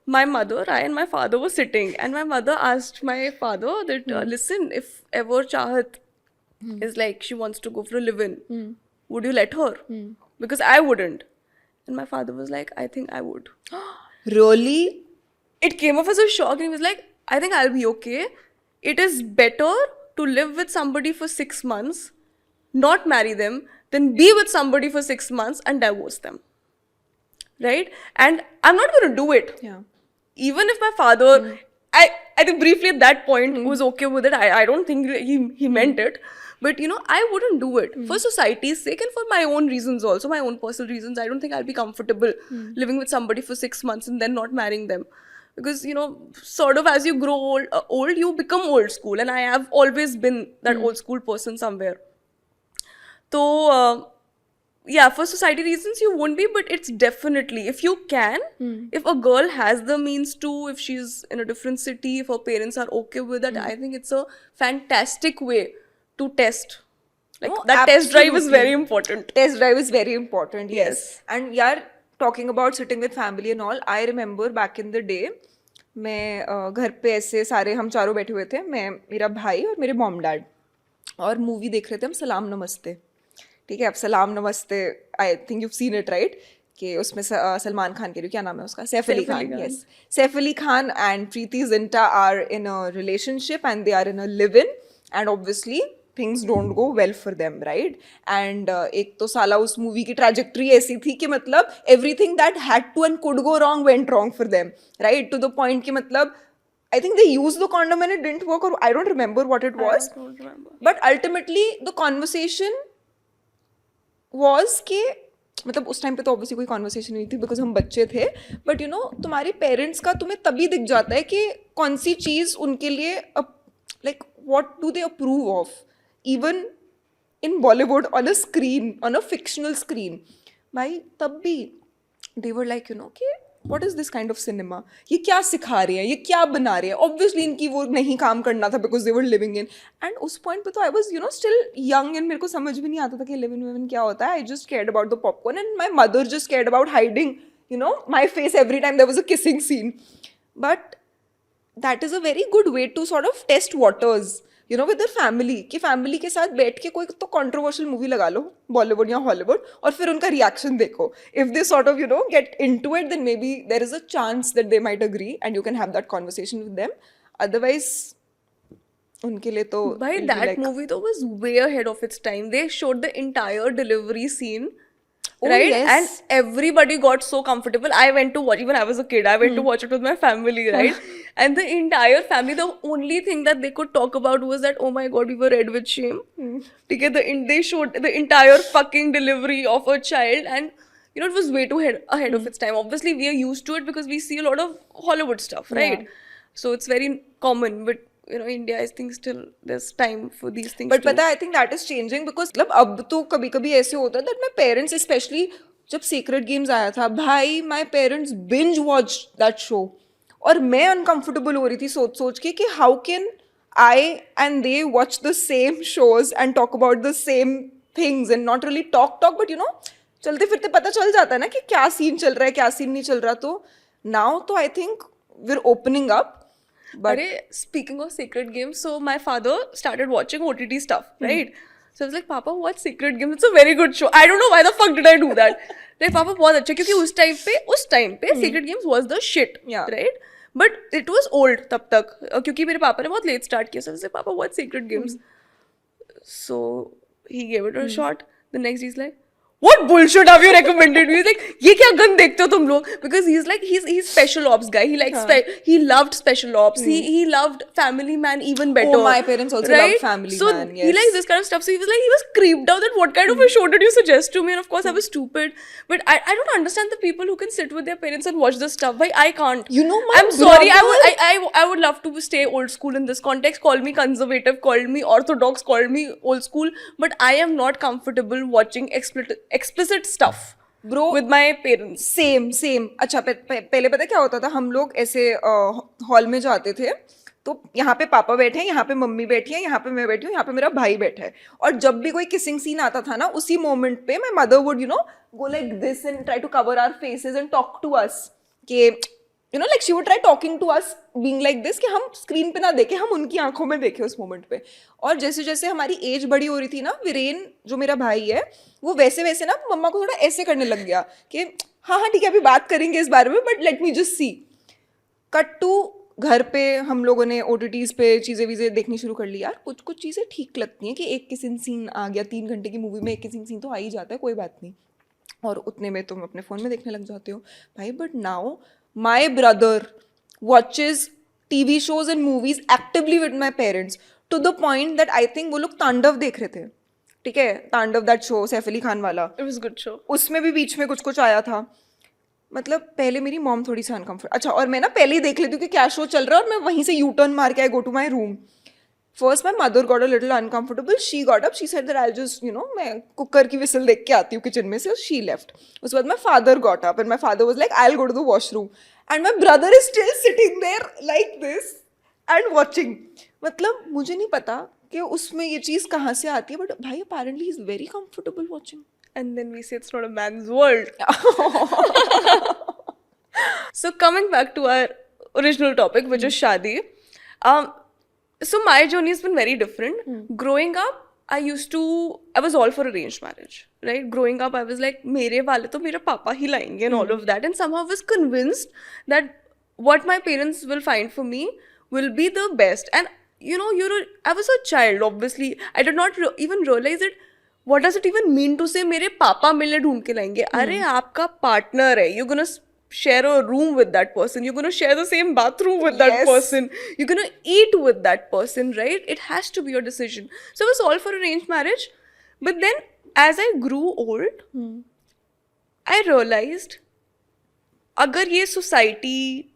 my mother, I and my father were sitting, and my mother asked my father that, listen, if ever Chahat is like, she wants to go for a live-in, would you let her? Because I wouldn't. And my father was like, I think I would. Really? It came off as a shock, and he was like, I think I'll be okay. It is better to live with somebody for 6 months, not marry them, than be with somebody for 6 months and divorce them. Right? And I'm not going to do it. Yeah. Even if my father, I think briefly at that point was okay with it. I don't think he meant it. But, I wouldn't do it. For society's sake and for my own reasons also, my own personal reasons, I don't think I'll be comfortable living with somebody for 6 months and then not marrying them. Because, sort of as you grow old, you become old school. And I have always been that old school person somewhere. So, yeah, for society reasons, you won't be, but it's definitely, if you can, if a girl has the means to, if she's in a different city, if her parents are okay with that, I think it's a fantastic way to test. Like, No, that test drive is absolutely. very important. Test drive is very important, yes. Yes. And yaar, talking about sitting with family and all, I remember back in the day, मैं घर पे ऐसे सारे हम चारों बैठे हुए थे, मैं, मेरा भाई और मेरे मॉम डैड, और मूवी देख रहे थे हम सलाम नमस्ते. ठीक है, अब सलाम नमस्ते, I think you seen it right, कि उसमें सलमान खान के लिए क्या नाम है उसका, Saif Ali Khan, yes, Saif Ali Khan and Preity Zinta are in a relationship and they are in a live in and obviously things don't go well for them, right. And एक तो साला उस मूवी की ट्रैजेक्टरी ऐसी थी कि मतलब everything that had to and could go wrong went wrong for them, right, to the point कि मतलब I think they used the condom and it didn't work, or I don't remember what it was. I don't remember. But ultimately the conversation was कि मतलब उस time पे तो obviously कोई conversation नहीं थी बिकॉज हम बच्चे थे, बट तुम्हारे पेरेंट्स का तुम्हें तभी दिख जाता है कि कौन सी चीज़ उनके लिए like what do they approve of, even in Bollywood on a screen, on a fictional screen. भाई तब भी दे वर लाइक कि what is this kind of cinema, ये क्या सिखा रहे हैं, ये क्या बना रहे हैं. ऑब्वियसली इनकी वो नहीं काम करना था because they were living in, and उस पॉइंट पे तो I was still young and मेरे को समझ भी नहीं आता था कि लिव इन विव इन क्या होता है. I just cared about the popcorn and my mother just cared about hiding my face every time there was a kissing scene. But that is a very good way to sort of test waters with family, कि family के साथ बैठ के कोई तो controversial movie लगा लो बॉलीवुड या Hollywood और फिर उनका रिएक्शन देखो. If they sort of get into it then maybe there is a chance that they might agree and you can have that conversation with them. Otherwise उनके लिए तो By that movie though was way ahead of its time. They showed the entire delivery scene. Oh, right? yes. And everybody got so comfortable. I went to watch, even I was a kid, I went to watch it with my family, right? And the entire family, the only thing that they could talk about was that, oh my god, we were red with shame. Okay, they showed the entire fucking delivery of a child, and it was way too ahead of its time. Obviously, we are used to it because we see a lot of Hollywood stuff, right? So it's very common, but India, I think still there's time for these things. But पता है, I think that is changing because मतलब अब तो कभी कभी ऐसे होता है that my parents, especially जब Sacred Games आया था, भाई my parents binge watched that show और मैं uncomfortable हो रही थी सोच के कि how can I and they watch the same shows and talk about the same things and not really talk but चलते फिरते पता चल जाता है ना कि क्या सीन चल रहा है, क्या सीन नहीं चल रहा. तो now तो I think we're opening up. But speaking of Sacred Games, so my father started watching OTT stuff, right? So I was like, Papa, what Secret Games? It's a very good show. I don't know why the fuck did I do that. Like, Papa, बहुत अच्छा, क्योंकि उस time पे Secret Games was the shit, right? But it was old तब तक, क्योंकि मेरे पापा ने बहुत late start किया. So I was like, Papa, what Secret Games? So he gave it a shot. The next he's like, what bullshit have you recommended me? He's like, ये क्या गन देखते हो तुम लोग? Because he's like, he's special ops guy. He likes he loved special ops. He loved Family Man even better. Oh, my parents also loved Family Man. Yes. He likes this kind of stuff. So he was creeped out that what kind of a show did you suggest to me? And of course I was stupid. But I don't understand the people who can sit with their parents and watch this stuff. Why I can't. You know, I'm sorry. I would love to stay old school in this context. Call me conservative. Call me orthodox. Call me old school. But I am not comfortable watching explicit stuff bro with my parents. Same. अच्छा पहले पता क्या होता था, हम लोग ऐसे hall में जाते थे, तो यहाँ पे पापा बैठे हैं, यहाँ पे मम्मी बैठी है, यहाँ पे मैं बैठी हूँ, यहाँ पे मेरा भाई बैठा है, और जब भी कोई किसिंग सीन आता था ना, उसी मोमेंट पे my mother would go like this and try to cover our faces and talk to us, कि like she would try talking to us being like this, कि हम स्क्रीन पे ना देखें, हम उनकी आंखों में देखें उस मोमेंट पे. और जैसे जैसे हमारी एज बड़ी हो रही थी ना, वीरेन जो मेरा भाई है वो वैसे वैसे ना मम्मा को थोड़ा ऐसे करने लग गया कि हाँ ठीक है अभी बात करेंगे इस बारे में, but let me just see. Cut to घर पे हम लोगों ने OTTs पे चीज़ें वीज़ें देखनी शुरू कर ली. यार कुछ चीज़ें ठीक लगती हैं कि एक किसिंग सीन आ गया, 3 घंटे की मूवी में एक किसिंग सीन तो आ ही जाता है, कोई बात नहीं, और उतने में तुम अपने फ़ोन में देखने लग जाते हो भाई. But now my brother watches TV shows and movies actively with my parents to the point that I think वो लोग तांडव देख रहे थे, ठीक है, तांडव दैट शो सैफ अली खान वाला. It was a good show. उसमें भी बीच में कुछ आया था. मतलब पहले मेरी मॉम थोड़ी सी अनकम्फर्ट, अच्छा, और मैं ना पहले ही देख लेती हूँ कि क्या शो चल रहा है, और मैं वहीं से यू टर्न मार के I go to my room. First, my mother got a little uncomfortable. She got up. She said that I'll just, मैं कुकर की whistle देख के आती हूँ किचन में से. She left. उसके बाद my father got up and my father was like, I'll go to the washroom. And my brother is still sitting there like this and watching. मतलब मुझे नहीं पता कि उसमें ये चीज़ कहाँ से आती है, but भाई apparently he's very comfortable watching. And then we say it's not a man's world. So coming back to our original topic, which is shadi. So my journey has been very different. Growing up, I was all for arranged marriage, right? Growing up, I was like, mere wale to mera papa hi layenge and all of that. And somehow I was convinced that what my parents will find for me will be the best. And I was a child, obviously. I did not even realize it. What does it even mean to say, mere papa mile dhoond ke layenge? Arey, aapka partner hai. You're gonna share a room with that person. You're going to share the same bathroom with that person. You're going to eat with that person, right? It has to be your decision. So I was all for arranged marriage. But then as I grew old, I realized अगर ये society,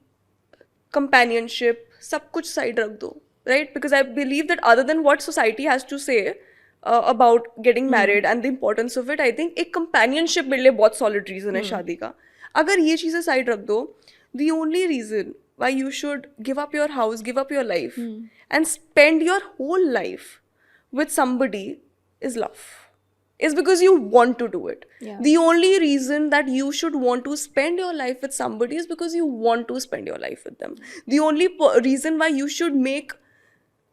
companionship, सब कुछ side रख दो, right? Because I believe that other than what society has to say about getting married and the importance of it, I think एक companionship मेरे लिए बहुत solid reason है शादी का. अगर ये चीज़ें साइड रख दो, the only reason why you should give up your house, give up your life and spend your whole life with somebody is love. Is because you want to do it. Yeah. The only reason that you should want to spend your life with somebody is because you want to spend your life with them. The only reason why you should make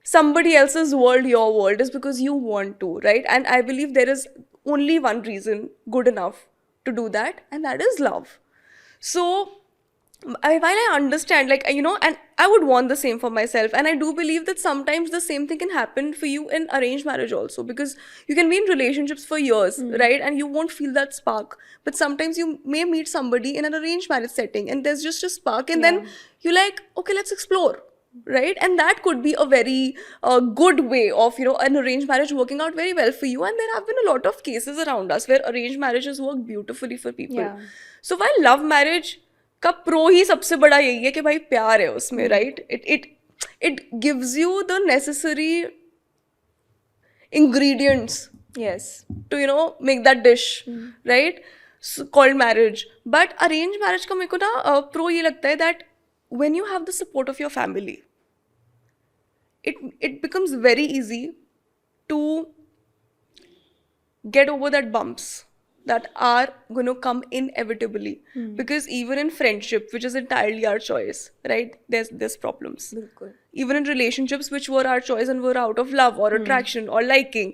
somebody else's world your world is because you want to, right? And I believe there is only one reason good enough to do that, and that is love. So while I understand, and I would want the same for myself, and I do believe that sometimes the same thing can happen for you in arranged marriage also, because you can be in relationships for years, right, and you won't feel that spark, but sometimes you may meet somebody in an arranged marriage setting and there's just a spark, and then you're like, okay, let's explore, right? And that could be a very good way of an arranged marriage working out very well for you. And there have been a lot of cases around us where arranged marriages work beautifully for people. So while love marriage का pro ही सबसे बड़ा यही है कि भाई प्यार है उसमें, right? It gives you the necessary ingredients, yes, to make that dish, right? So, called marriage. But arranged marriage का मेरे को ना pro ये लगता है that when you have the support of your family, it becomes very easy to get over that bumps that are going to come inevitably. Because even in friendship, which is entirely our choice, right? There's problems. बिल्कुल. Even in relationships which were our choice and were out of love or attraction or liking,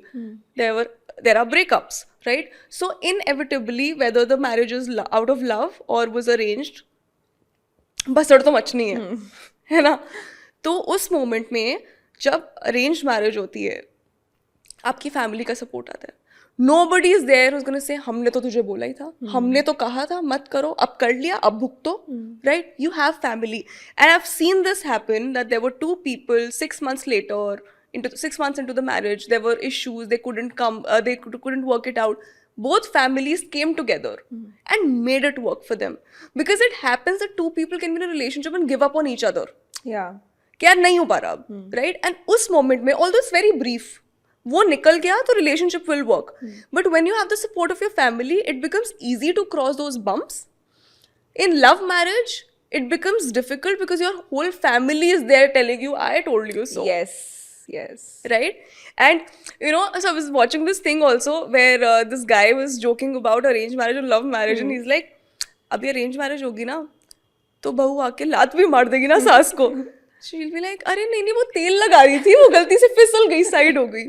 there are breakups, right? So inevitably, whether the marriage is out of love or was arranged, बसड़ तो मचनी है ना? तो उस moment में जब arrange marriage होती है, आपकी फैमिली का सपोर्ट आता है. Nobody is there who's going to say हमने तो तुझे बोला ही था, हमने तो कहा था मत करो, अब कर लिया, अब भुगतो, right? You have family. And I've seen this happen, that there were two people 6 months later, 6 months into the marriage, there were issues, they couldn't come, they couldn't work it out. Both families came together and made it work for them. Because it happens that two people can be in a relationship and give up on each other. Yeah. कि यार नहीं हो पा रहा अब, right? And उस moment में, although it's very brief, वो निकल गया तो relationship will work. But when you have the support of your family, it becomes easy to cross those bumps. In love marriage, it becomes difficult because your whole family is there telling you, I told you so. Yes. Right? And you know, so I was watching this thing also where this guy was joking about arranged marriage or love marriage, and he's like, अभी arranged marriage होगी ना तो बहू आके लात भी मार देगी ना सास को. She'll be like, अरे नहीं वो तेल लगा रही थी, वो गलती से फिसल गई, साइड हो गई.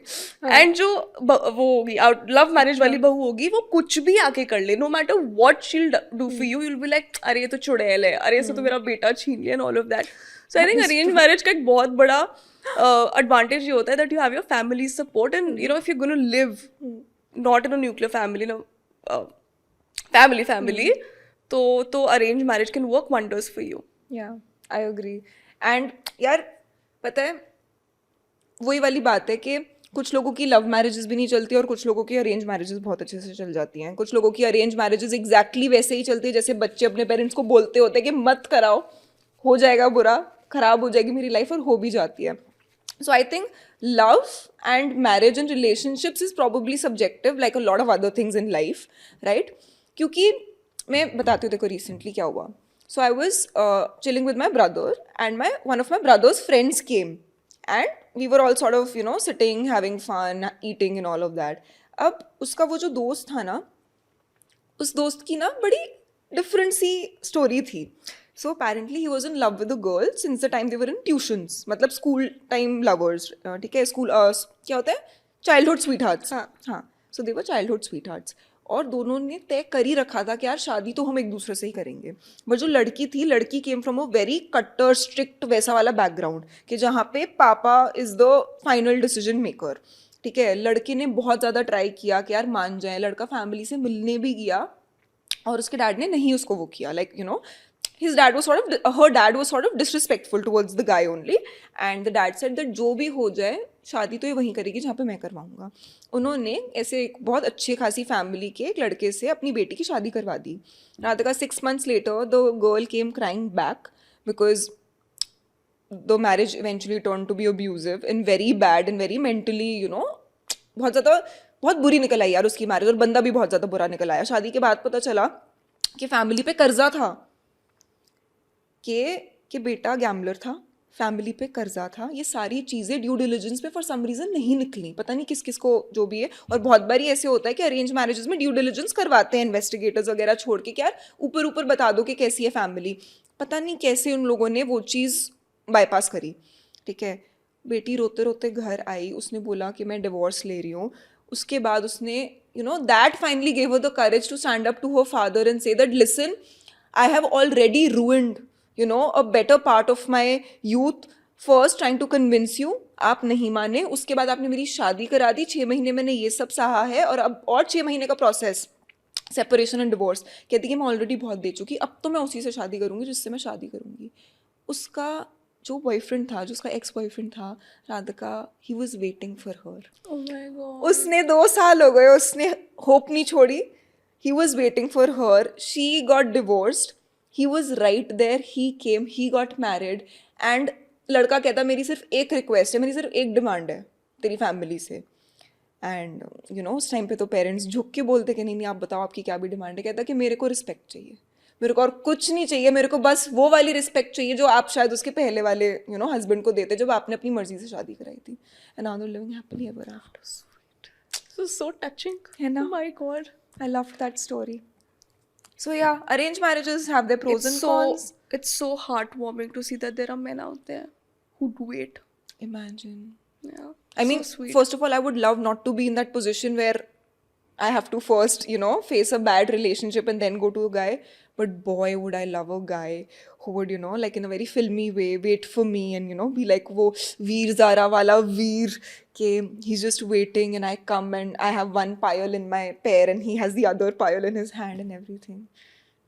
एंड जो वो होगी लव मैरिज वाली बहू होगी, वो कुछ भी आके कर ले, no matter what she'll do for you, you'll be like अरे ये तो चुड़ैल है, अरे इससे तो मेरा बेटा छीन लिया, and all of that. So I think arrange marriage का एक बहुत बड़ा एडवांटेज ये होता है that you have your family support, and you know if you gonna live not in a nuclear family, family, तो arrange marriage can work wonders for you. Yeah I agree. And यार पता है वही वाली बात है कि कुछ लोगों की लव मैरिजेस भी नहीं चलती और कुछ लोगों की अरेंज मैरिजेस बहुत अच्छे से चल जाती हैं. कुछ लोगों की अरेंज मैरिजेस एग्जैक्टली वैसे ही चलती है जैसे बच्चे अपने पेरेंट्स को बोलते होते हैं कि मत कराओ, हो जाएगा बुरा, खराब हो जाएगी मेरी लाइफ, और हो भी जाती है. So I think love and marriage and relationships is probably subjective like a lot of other things in life, right? क्योंकि मैं बताती हूँ देखो रिसेंटली क्या हुआ. So I was chilling with my brother, and one of my brother's friends came, and we were all sort of sitting, having fun, eating and all of that. अब उसका वो जो दोस्त था ना, उस दोस्त की ना बड़ी डिफरेंट सी स्टोरी थी. So apparently he was in love with a girl since the time they were in tuitions, मतलब स्कूल टाइम लवर्स, ठीक है? स्कूल क्या होता है, चाइल्डहुड स्वीटहार्ट्स. हाँ, so they were childhood sweethearts. और दोनों ने तय कर ही रखा था कि यार शादी तो हम एक दूसरे से ही करेंगे. बट जो लड़की थी, लड़की केम फ्रॉम अ वेरी कट्टर स्ट्रिक्ट वैसा वाला बैकग्राउंड कि जहाँ पे पापा is the final decision maker, ठीक है? लड़के ने बहुत ज़्यादा ट्राई किया कि यार मान जाए, लड़का फैमिली से मिलने भी गया और उसके डैड ने नहीं उसको वो किया, like his dad was her dad was sort of disrespectful towards the guy only, and the dad said that जो भी हो जाए शादी तो ये वहीं करेगी जहाँ पे मैं करवाऊँगा. उन्होंने ऐसे एक बहुत अच्छी खासी फैमिली के एक लड़के से अपनी बेटी की शादी करवा दी. Radhika 6 months later the girl came crying back because the marriage eventually turned to be abusive and very bad and very mentally बहुत बुरी निकल आई यार उसकी मैरिज, और बंदा भी बहुत ज़्यादा बुरा निकल आया. शादी के बाद पता चला कि फैमिली पे कर्जा था, कि बेटा गैम्बलर था, फैमिली पे कर्जा था. ये सारी चीज़ें ड्यू डिलिजेंस पे फॉर सम रीज़न नहीं निकली, पता नहीं किस किस को जो भी है. और बहुत बार ऐसे होता है कि अरेंज मैरिजेस में ड्यू डिलिजेंस करवाते हैं इन्वेस्टिगेटर्स वगैरह छोड़ के कि यार ऊपर ऊपर बता दो कि कैसी है फैमिली. पता नहीं कैसे उन लोगों ने वो चीज़ बाईपास करी, ठीक है? बेटी रोते रोते घर आई, उसने बोला कि मैं डिवोर्स ले रही हूँ. उसके बाद उसने that finally gave her the courage to stand up to her father and say that listen, I have already ruined a better part of my youth first trying to convince you. आप नहीं माने, उसके बाद आपने मेरी शादी करा दी, 6 महीने मैंने ये सब सहा है, और अब और 6 महीने का प्रोसेस, सेपरेशन एंड डिवोर्स. कहती कि मैं ऑलरेडी बहुत दे चुकी, अब तो मैं उसी से शादी करूँगी जिससे मैं शादी करूँगी. उसका जो बॉयफ्रेंड था, जो उसका एक्स बॉयफ्रेंड था, Radhika, he was waiting for her. Oh my God. उसने 2 साल हो गए, उसने होप नहीं छोड़ी. He was waiting for her, she got divorced. He was right there, he came, he got married, and लड़का कहता मेरी सिर्फ एक रिक्वेस्ट है, मेरी सिर्फ एक डिमांड है तेरी फैमिली से. एंड उस टाइम पे तो पेरेंट्स झुक के बोलते कि नहीं आप बताओ आपकी क्या भी डिमांड है. कहता कि मेरे को रिस्पेक्ट चाहिए, मेरे को और कुछ नहीं चाहिए, मेरे को बस वो वाली रिस्पेक्ट चाहिए जो आप शायद उसके पहले वाले हस्बैंड को देते जब आपने अपनी मर्जी से शादी कराई थी. And now they are living happily ever after. So touching. है ना? Oh my God. I loved that story. So yeah, arranged marriages have their pros and cons. It's so heartwarming to see that there are men out there who do it. Imagine. Yeah. I mean, sweet. first of all, I would love not to be in that position where I have to first, face a bad relationship and then go to a guy. But boy, would I love a guy who would, like in a very filmy way, wait for me and, be like, wo Veer Zara wala Veer, ke he's just waiting and I come and I have one pile in my pair and he has the other pile in his hand and everything.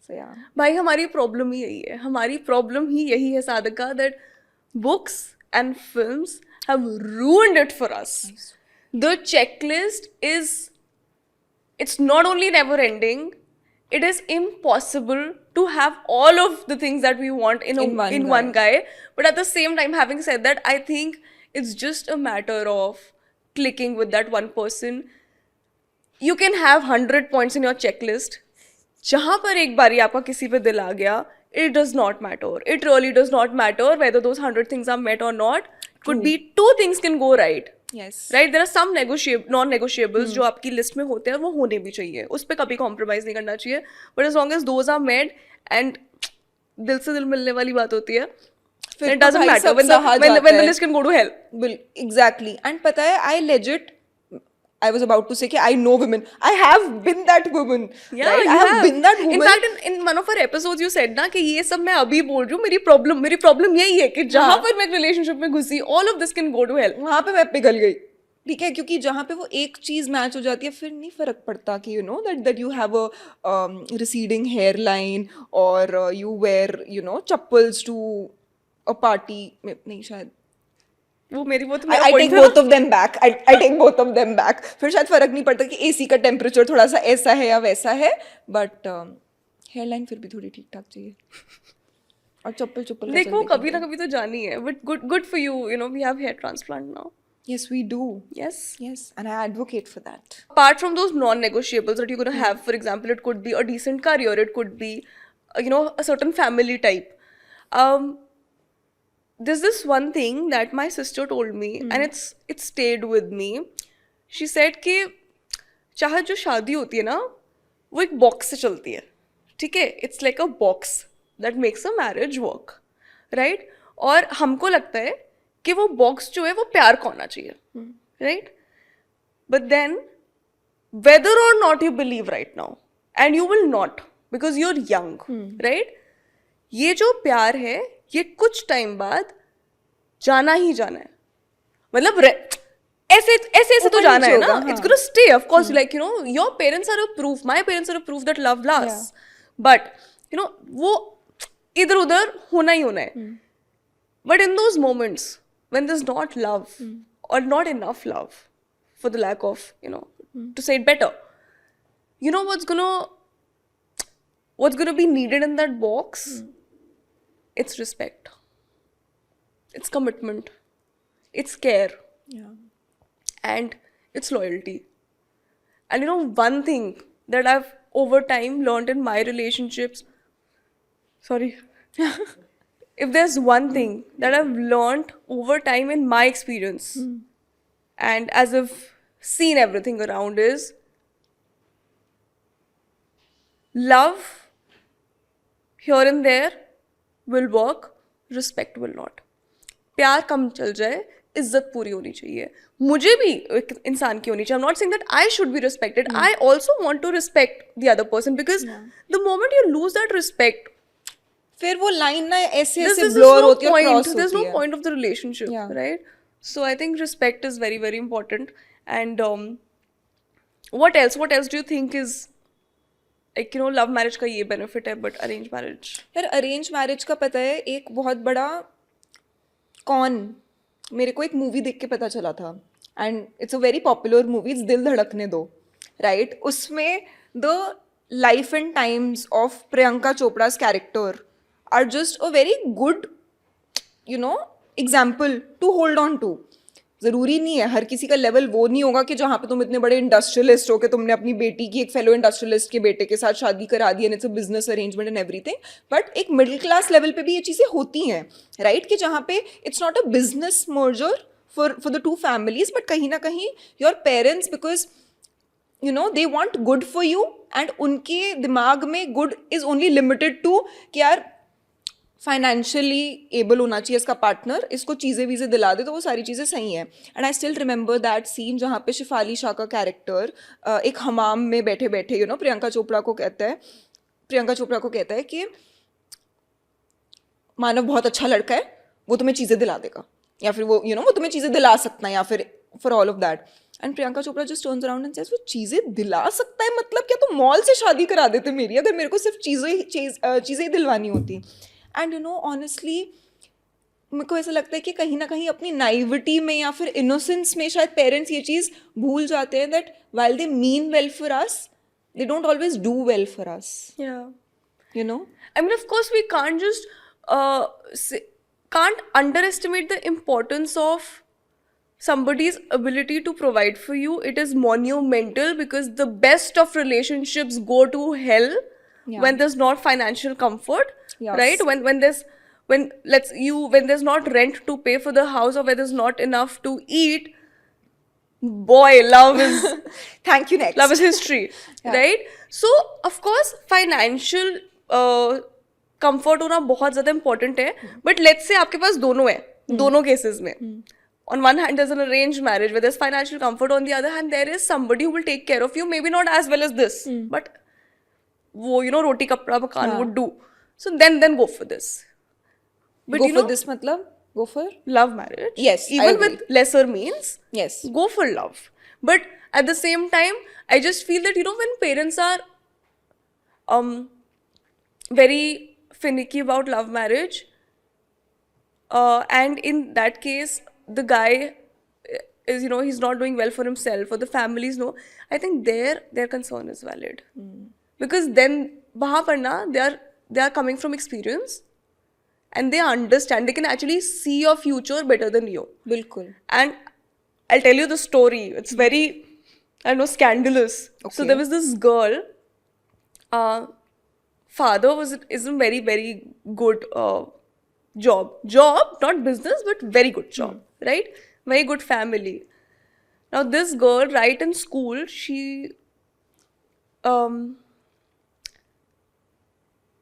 So yeah. भाई हमारी problem ही यही है, हमारी problem ही यही है sadhaka, that books and films have ruined it for us. The checklist is, it's not only never ending, it is impossible to have all of the things that we want in one guy. But at the same time, having said that, I think it's just a matter of clicking with that one person. You can have 100 points in your checklist. जहाँ पर एक बारी आपका किसी पे दिल आ गया, it does not matter. It really does not matter whether those 100 things are met or not. Could be 2 things can go right. Yes. Right? There are some non-negotiables जो आपकी लिस्ट में होते हैं, वो होने भी चाहिए. उस पर कभी कॉम्प्रोमाइज नहीं करना चाहिए. But as long as those are met and दिल से दिल मिलने वाली बात होती है, it doesn't matter when the list can go to hell. Exactly. And पता है, I was about to say कि I know women. I have been that woman. Yeah, right? I have been that woman. In fact, in one of our episodes, you said ना कि ये सब मैं अभी बोल रही हूँ, मेरी problem यही है कि जहाँ पर मैं relationship में घुसी, all of this can go to hell. वहाँ पे मैं पिघल गई. ठीक है, क्योंकि जहाँ पे वो एक चीज मैच हो जाती है, फिर नहीं फर्क पड़ता कि that you have a receding hairline or you wear chappals to a party. नहीं शायद. वो मेरी वो तो I take both of them back. I take both of them back. फिर शायद फर्क नहीं पड़ता कि एसी का टेम्परेचर थोड़ा सा ऐसा है या वैसा है, बट हेयरलाइन फिर भी थोड़ी ठीक ठाक चाहिए. और चप्पल देखो कभी ना कभी तो जानी है. But good for you. We have hair transplant now. Yes, we do. Yes, and I advocate for that. Apart from those non-negotiables that you're going to have, for example, it could be a decent career, it could be, a certain family type. There's this one thing that my sister told me, and it stayed with me. She said कि चाहे जो शादी होती है ना, वो एक box से चलती है, ठीक है? It's like a box that makes a marriage work, right? और हमको लगता है कि वो बॉक्स जो है वो प्यार का होना चाहिए, right? But then, whether or not you believe right now, and you will not because you're young, right? ये जो प्यार है, ये कुछ टाइम बाद जाना ही जाना है. मतलब ऐसे तो जाना है ना. It's gonna stay, of course. Like your parents are a proof. My parents are a proof that love lasts. But वो इधर उधर होना ही होना है. But in those moments when there's not love or not enough love, for the lack of to say it better, what's gonna be needed in that box? It's respect. It's commitment. It's care. Yeah. And it's loyalty. And one thing that I've over time learned in my relationships, if there's one thing that I've learned over time in my experience, and as I've seen everything around, is love here and there will work, respect will not. प्यार कम चल जाए, इज्जत पूरी होनी चाहिए. मुझे भी एक इंसान की होनी चाहिए. I'm not saying that I should be respected. I also want to respect the other person, because the moment you lose that respect, फिर वो लाइन ना ऐसे blur होती है, क्रॉस होती है. There's no point of the relationship, right? So I think respect is very, very important. And what else do you think is like love marriage का ये benefit है, but arranged marriage? यार arranged marriage का पता है एक बहुत बड़ा मेरे को एक मूवी देख के पता चला था, and it's a very popular movie, it's Dil Dhadakne Do, right? उसमें the life and times of Priyanka Chopra's character are just a very good example to hold on to. ज़रूरी नहीं है, हर किसी का लेवल वो नहीं होगा कि जहाँ पे तुम इतने बड़े इंडस्ट्रियलिस्ट हो कि तुमने अपनी बेटी की एक फेलो इंडस्ट्रियलिस्ट के बेटे के साथ शादी करा दी, and it's a business arrangement and everything. But एक मिडिल क्लास लेवल पे भी ये चीज़ें होती हैं, राइट? कि जहाँ पे it's not a business merger for the two families, but कहीं ना कहीं your parents, because you know, they want good for you, and उनके दिमाग में good is only limited to कि यार फाइनेंशियली एबल होना चाहिए इसका पार्टनर, इसको चीज़ें वीज़ें दिला दे तो वो सारी चीज़ें सही हैं. And I still remember that scene जहाँ पे शिफाली शाह का कैरेक्टर एक हमाम में बैठे बैठे, यू नो, प्रियंका चोपड़ा को कहता है कि मानव बहुत अच्छा लड़का है, वो तुम्हें चीज़ें दिला देगा, या फिर वो, यू नो, वो तुम्हें चीज़ें दिला सकता है, या फिर for all of that. And Priyanka Chopra just turns around and says, वो चीज़ें दिला सकता है मतलब क्या, तो मॉल से शादी करा देते मेरी, अगर मेरे को सिर्फ चीज़ें ही दिलवानी होती. एंड यू नो, ऑनेस्टली मेरे को ऐसा लगता है कि कहीं ना कहीं अपनी नाइविटी में या फिर इनोसेंस में शायद पेरेंट्स ये चीज़ भूल जाते हैं that while they mean well for us, they don't always do well for us. Yeah. You know? I mean, of course, we can't just can't underestimate the importance of somebody's ability to provide for you. It is monumental because the best of relationships go to hell when there's not financial comfort, right? When there's not rent to pay for the house, or when there's not enough to eat. Boy, love is thank you, next. Love is history. Right? So of course financial comfort होना बहुत ज़्यादा important है, but let's say आपके पास दोनों है, दोनों cases में, on one hand there's an arranged marriage where there's financial comfort, on the other hand there is somebody who will take care of you, maybe not as well as this, but वो, you know, roti kapda makan would do. So then go for this. But go for this मतलब go for love marriage. Yes, even with lesser means. Yes, go for love. But at the same time, I just feel that, you know, when parents are very finicky about love marriage, and in that case the guy is, you know, he's not doing well for himself, or the families know, I think their concern is valid. Because then wahan par na they are coming from experience. And they understand, they can actually see your future better than you. Bilkul. And I'll tell you the story. It's very, I don't know, scandalous. Okay. So there was this girl, father is a very, very good job, not business, but very good job, right? Very good family. Now this girl, right in school, she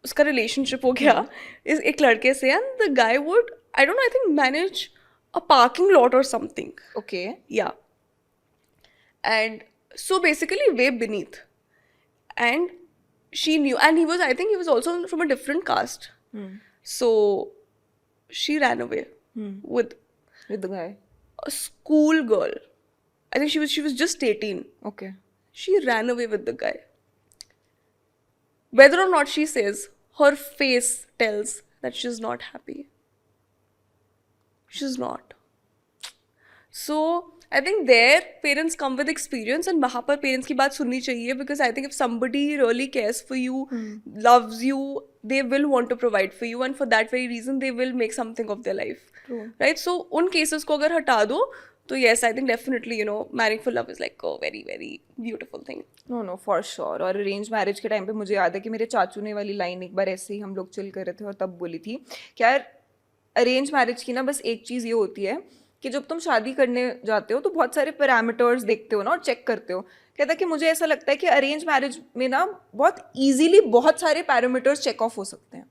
उसका relationship हो गया इस एक लड़के से, and the guy would, I don't know, I think manage a parking lot और something. Okay. या. And so basically way beneath, and she knew, and he was, I think he was also from a different caste. So she ran away with the guy, a school girl. I think she was just 18. Okay. She ran away with the guy. Whether or not she says, her face tells that she's not happy. She's not. So I think their parents come with experience, and वहाँ पर parents की बात सुननी चाहिए, because I think if somebody really cares for you, loves you, they will want to provide for you, and for that very reason they will make something of their life. True. Right? So उन cases को अगर हटा दो तो yes, I think definitely, you know, marrying for love is like a very, very beautiful thing. No, for sure. और arrange marriage के time पे मुझे याद है कि मेरे चाचू ने वाली लाइन एक बार ऐसे ही हम लोग चिल कर रहे थे और तब बोली थी कि यार अरेंज मैरिज की ना बस एक चीज़ ये होती है कि जब तुम शादी करने जाते हो तो बहुत सारे पैरामीटर्स देखते हो ना और चेक करते हो. कहता है कि मुझे ऐसा लगता है कि अरेंज मैरिज में ना बहुत ईजीली बहुत सारे पैरामीटर्स चेक ऑफ हो सकते हैं.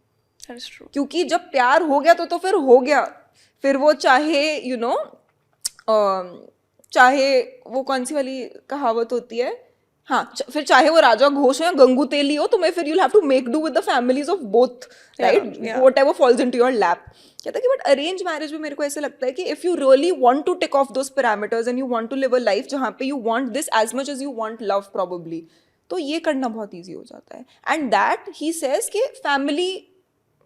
That is true. क्योंकि जब प्यार हो गया तो फिर हो गया, फिर वो चाहे यू नो चाहे वो कौन सी वाली कहावत होती है, हाँ, फिर चाहे वो राजा घोष हो या गंगू तेली हो, तुम्हें फिर you'll have to make do with the families of both, right, whatever falls into your lap. कहता है कि बट अरेंज मैरिज में मेरे को ऐसा लगता है कि if you really want to tick off those parameters and you want to live a life जहाँ पे you want this as much as you want love probably, तो ये करना बहुत ईजी हो जाता है. एंड दैट ही सेज कि फैमिली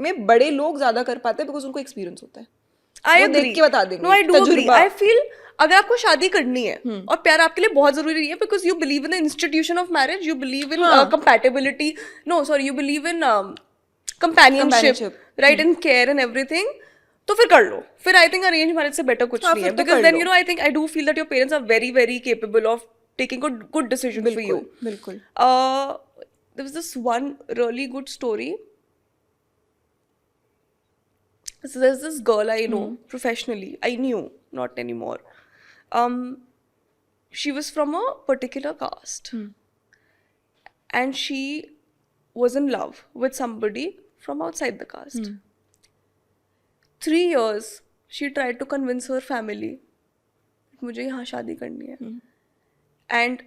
में बड़े लोग ज्यादा कर पाते हैं बिकॉज उनको एक्सपीरियंस होता है. I agree. देख के बता देंगे. No, I do agree. I feel अगर आपको शादी करनी है और प्यार आपके लिए बहुत जरूरी है, because you believe in the institution of marriage, you believe in compatibility, you believe in companionship, right, and care and everything, तो फिर कर लो. फिर I think arranged marriage से better कुछ नहीं है, because then, you know, I think I do feel that your parents are very, very capable of taking good decisions for you. बिल्कुल. There was this one really good story. So there's this girl I know professionally. I knew, not anymore. she was from a particular caste. And she was in love with somebody from outside the caste. 3 years she tried to convince her family मुझे यहाँ शादी करनी है. And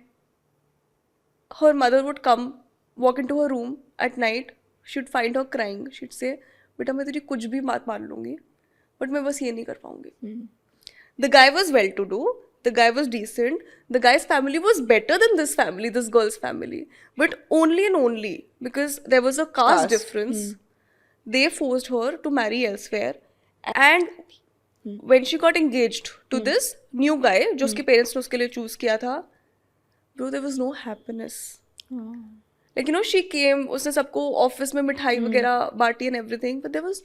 her mother would come, walk into her room at night. She'd find her crying. She'd say, बेटा मैं तेरी कुछ भी बात मान लूँगी, but मैं बस ये नहीं कर पाऊँगी. The guy was well-to-do. The guy was decent. The guy's family was better than this family, this girl's family. But only and only because there was a caste difference, they forced her to marry elsewhere. And when she got engaged to this new guy, जो उसके parents ने उसके लिए choose किया था, bro, there was no happiness. Like, you know, she came, उसने सबको office में मिठाई वगैरह बांटी and everything, but there was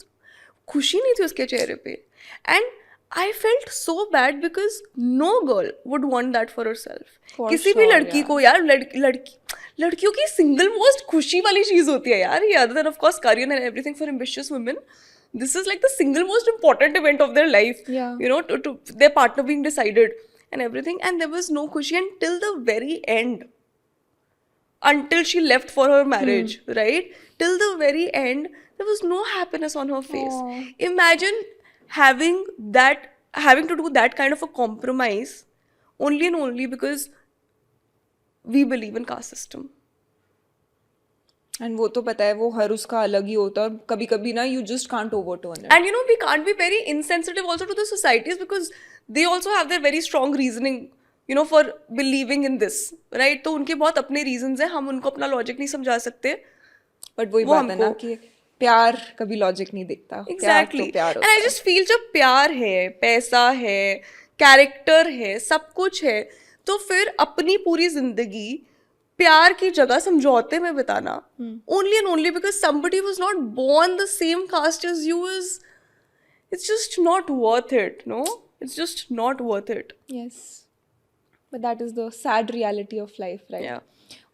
खुशी नहीं थी उसके चेहरे पे. And I felt so bad because no girl would want that for herself. किसी भी लड़की को यार लड़कियों की single most खुशी वाली चीज होती है यार ये, other than of course career and everything for ambitious women. This is like the single most important event of their life. You know, to their partner being decided and everything. And there was no खुशी until the very end. Until she left for her marriage, right? Till the very end, there was no happiness on her face. Imagine having to do that kind of a compromise only and only because we believe in caste system. And वो तो पता है वो हर उसका अलग ही होता है, कभी कभी ना you just can't overturn it. And you know, we can't be very insensitive also to the societies because they also have their very strong reasoning, you know, for believing in this, right? तो उनके बहुत अपने reasons हैं, हम उनको अपना logic नहीं समझा सकते. But वही बात है ना कि प्यार कभी लॉजिक नहीं देखता. Exactly. तो प्यार And I just feel जब प्यार है, पैसा है, कैरेक्टर है, सब कुछ है, तो फिर अपनी पूरी जिंदगी प्यार की जगह समझौते में बिताना only and only because somebody was not born the same caste as you is, it's just not worth it, no? It's just not worth it. Yes. But that is the sad reality of life, right? Yeah.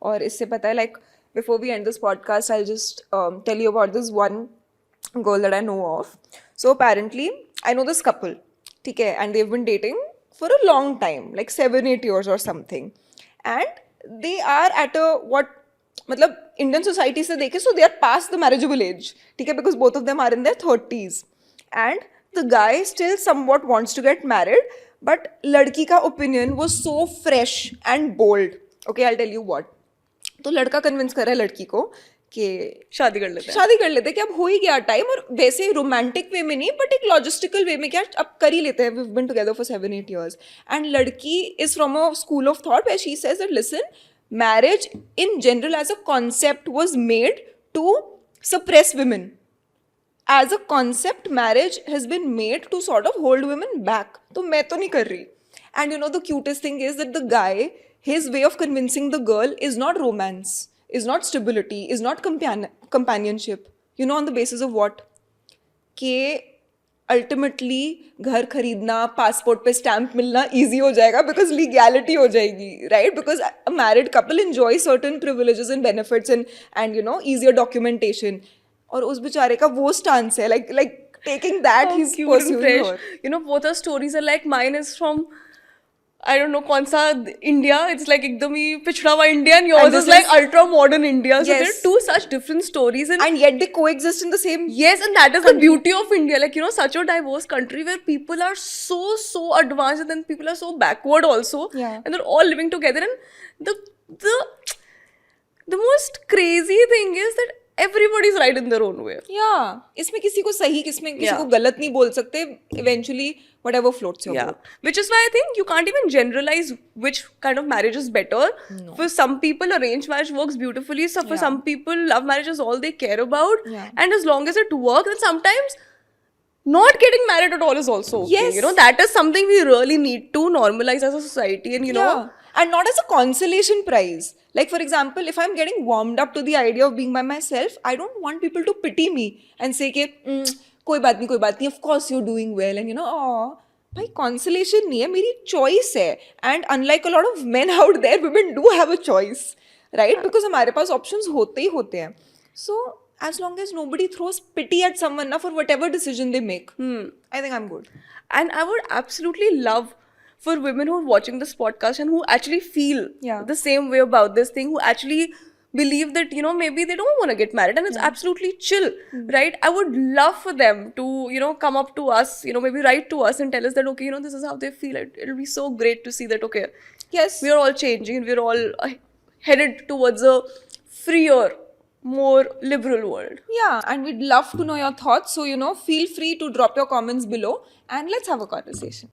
और इससे पता है, like, before we end this podcast, I'll just tell you about this one girl that I know of. So apparently, I know this couple, ठीक है, and they've been dating for a long time, like 7-8 years or something. And they are at a मतलब Indian society से देखे, so they are past the marriageable age, ठीक है, because both of them are in their 30s. And the guy still somewhat wants to get married, but लड़की का opinion was so fresh and bold. Okay, I'll tell you what. तो लड़का convince कर रहा है लड़की को कि शादी कर लेते कि अब हो ही गया टाइम, और वैसे रोमांटिक वे में नहीं बट एक लॉजिस्टिकल वे में क्या अब कर ही लेते हैं, we have been together for 7-8 years. And लड़की is from a school of thought where she says that listen, marriage in general as a concept was made to suppress women. As a concept, marriage has been made to sort of hold women back. तो मैं तो नहीं कर रही. And you know the cutest thing is that the guy, his way of convincing the girl is not romance, is not stability, is not companionship. You know, on the basis of what? कि ultimately घर खरीदना, passport पे stamp मिलना easy हो जाएगा because legality हो जाएगी, right? Because a married couple enjoy certain privileges and benefits and you no easier documentation. और उस बेचारे का वो स्टांस है, like taking that, he's pursuing her. You know, both our stories are like, mine is from I don't know कौन सा India, it's like एकदम ही पिछड़ा हुआ India, and yours is like ultra modern India. So there are two such different stories, and yet they coexist in the same. Yes, and that is the beauty of India. Like, you know, such a diverse country where people are so advanced, and then people are so backward also. Yeah. And they're all living together. And the most crazy thing is that everybody's right in their own way. Yeah. इसमें किसी को सही, किसमें किसी को गलत नहीं बोल सकते. Eventually, whatever floats your boat. Which is why I think you can't even generalize which kind of marriage is better. No. For some people, arranged marriage works beautifully. So for some people, love marriage is all they care about. Yeah. And as long as it works, and sometimes not getting married at all is also okay. Yes. You know, that is something we really need to normalize as a society. And you know, and not as a consolation prize. Like, for example, if I'm getting warmed up to the idea of being by myself, I don't want people to pity me and say कि कोई बात नहीं, of course you're doing well, and you know, भाई consolation नहीं है, मेरी choice है. And unlike a lot of men out there, women do have a choice, right? Because हमारे पास options होते ही होते हैं. So as long as nobody throws pity at someone for whatever decision they make, I think I'm good. And I would absolutely love for women who are watching this podcast and who actually feel Yeah. the same way about this thing, who actually believe that, maybe they don't want to get married and it's absolutely chill, right? I would love for them to, come up to us, maybe write to us and tell us that, okay, this is how they feel. It'll be so great to see that, okay, Yes. we're all changing and we're all headed towards a freer, more liberal world. Yeah, and we'd love to know your thoughts. So, feel free to drop your comments below and let's have a conversation.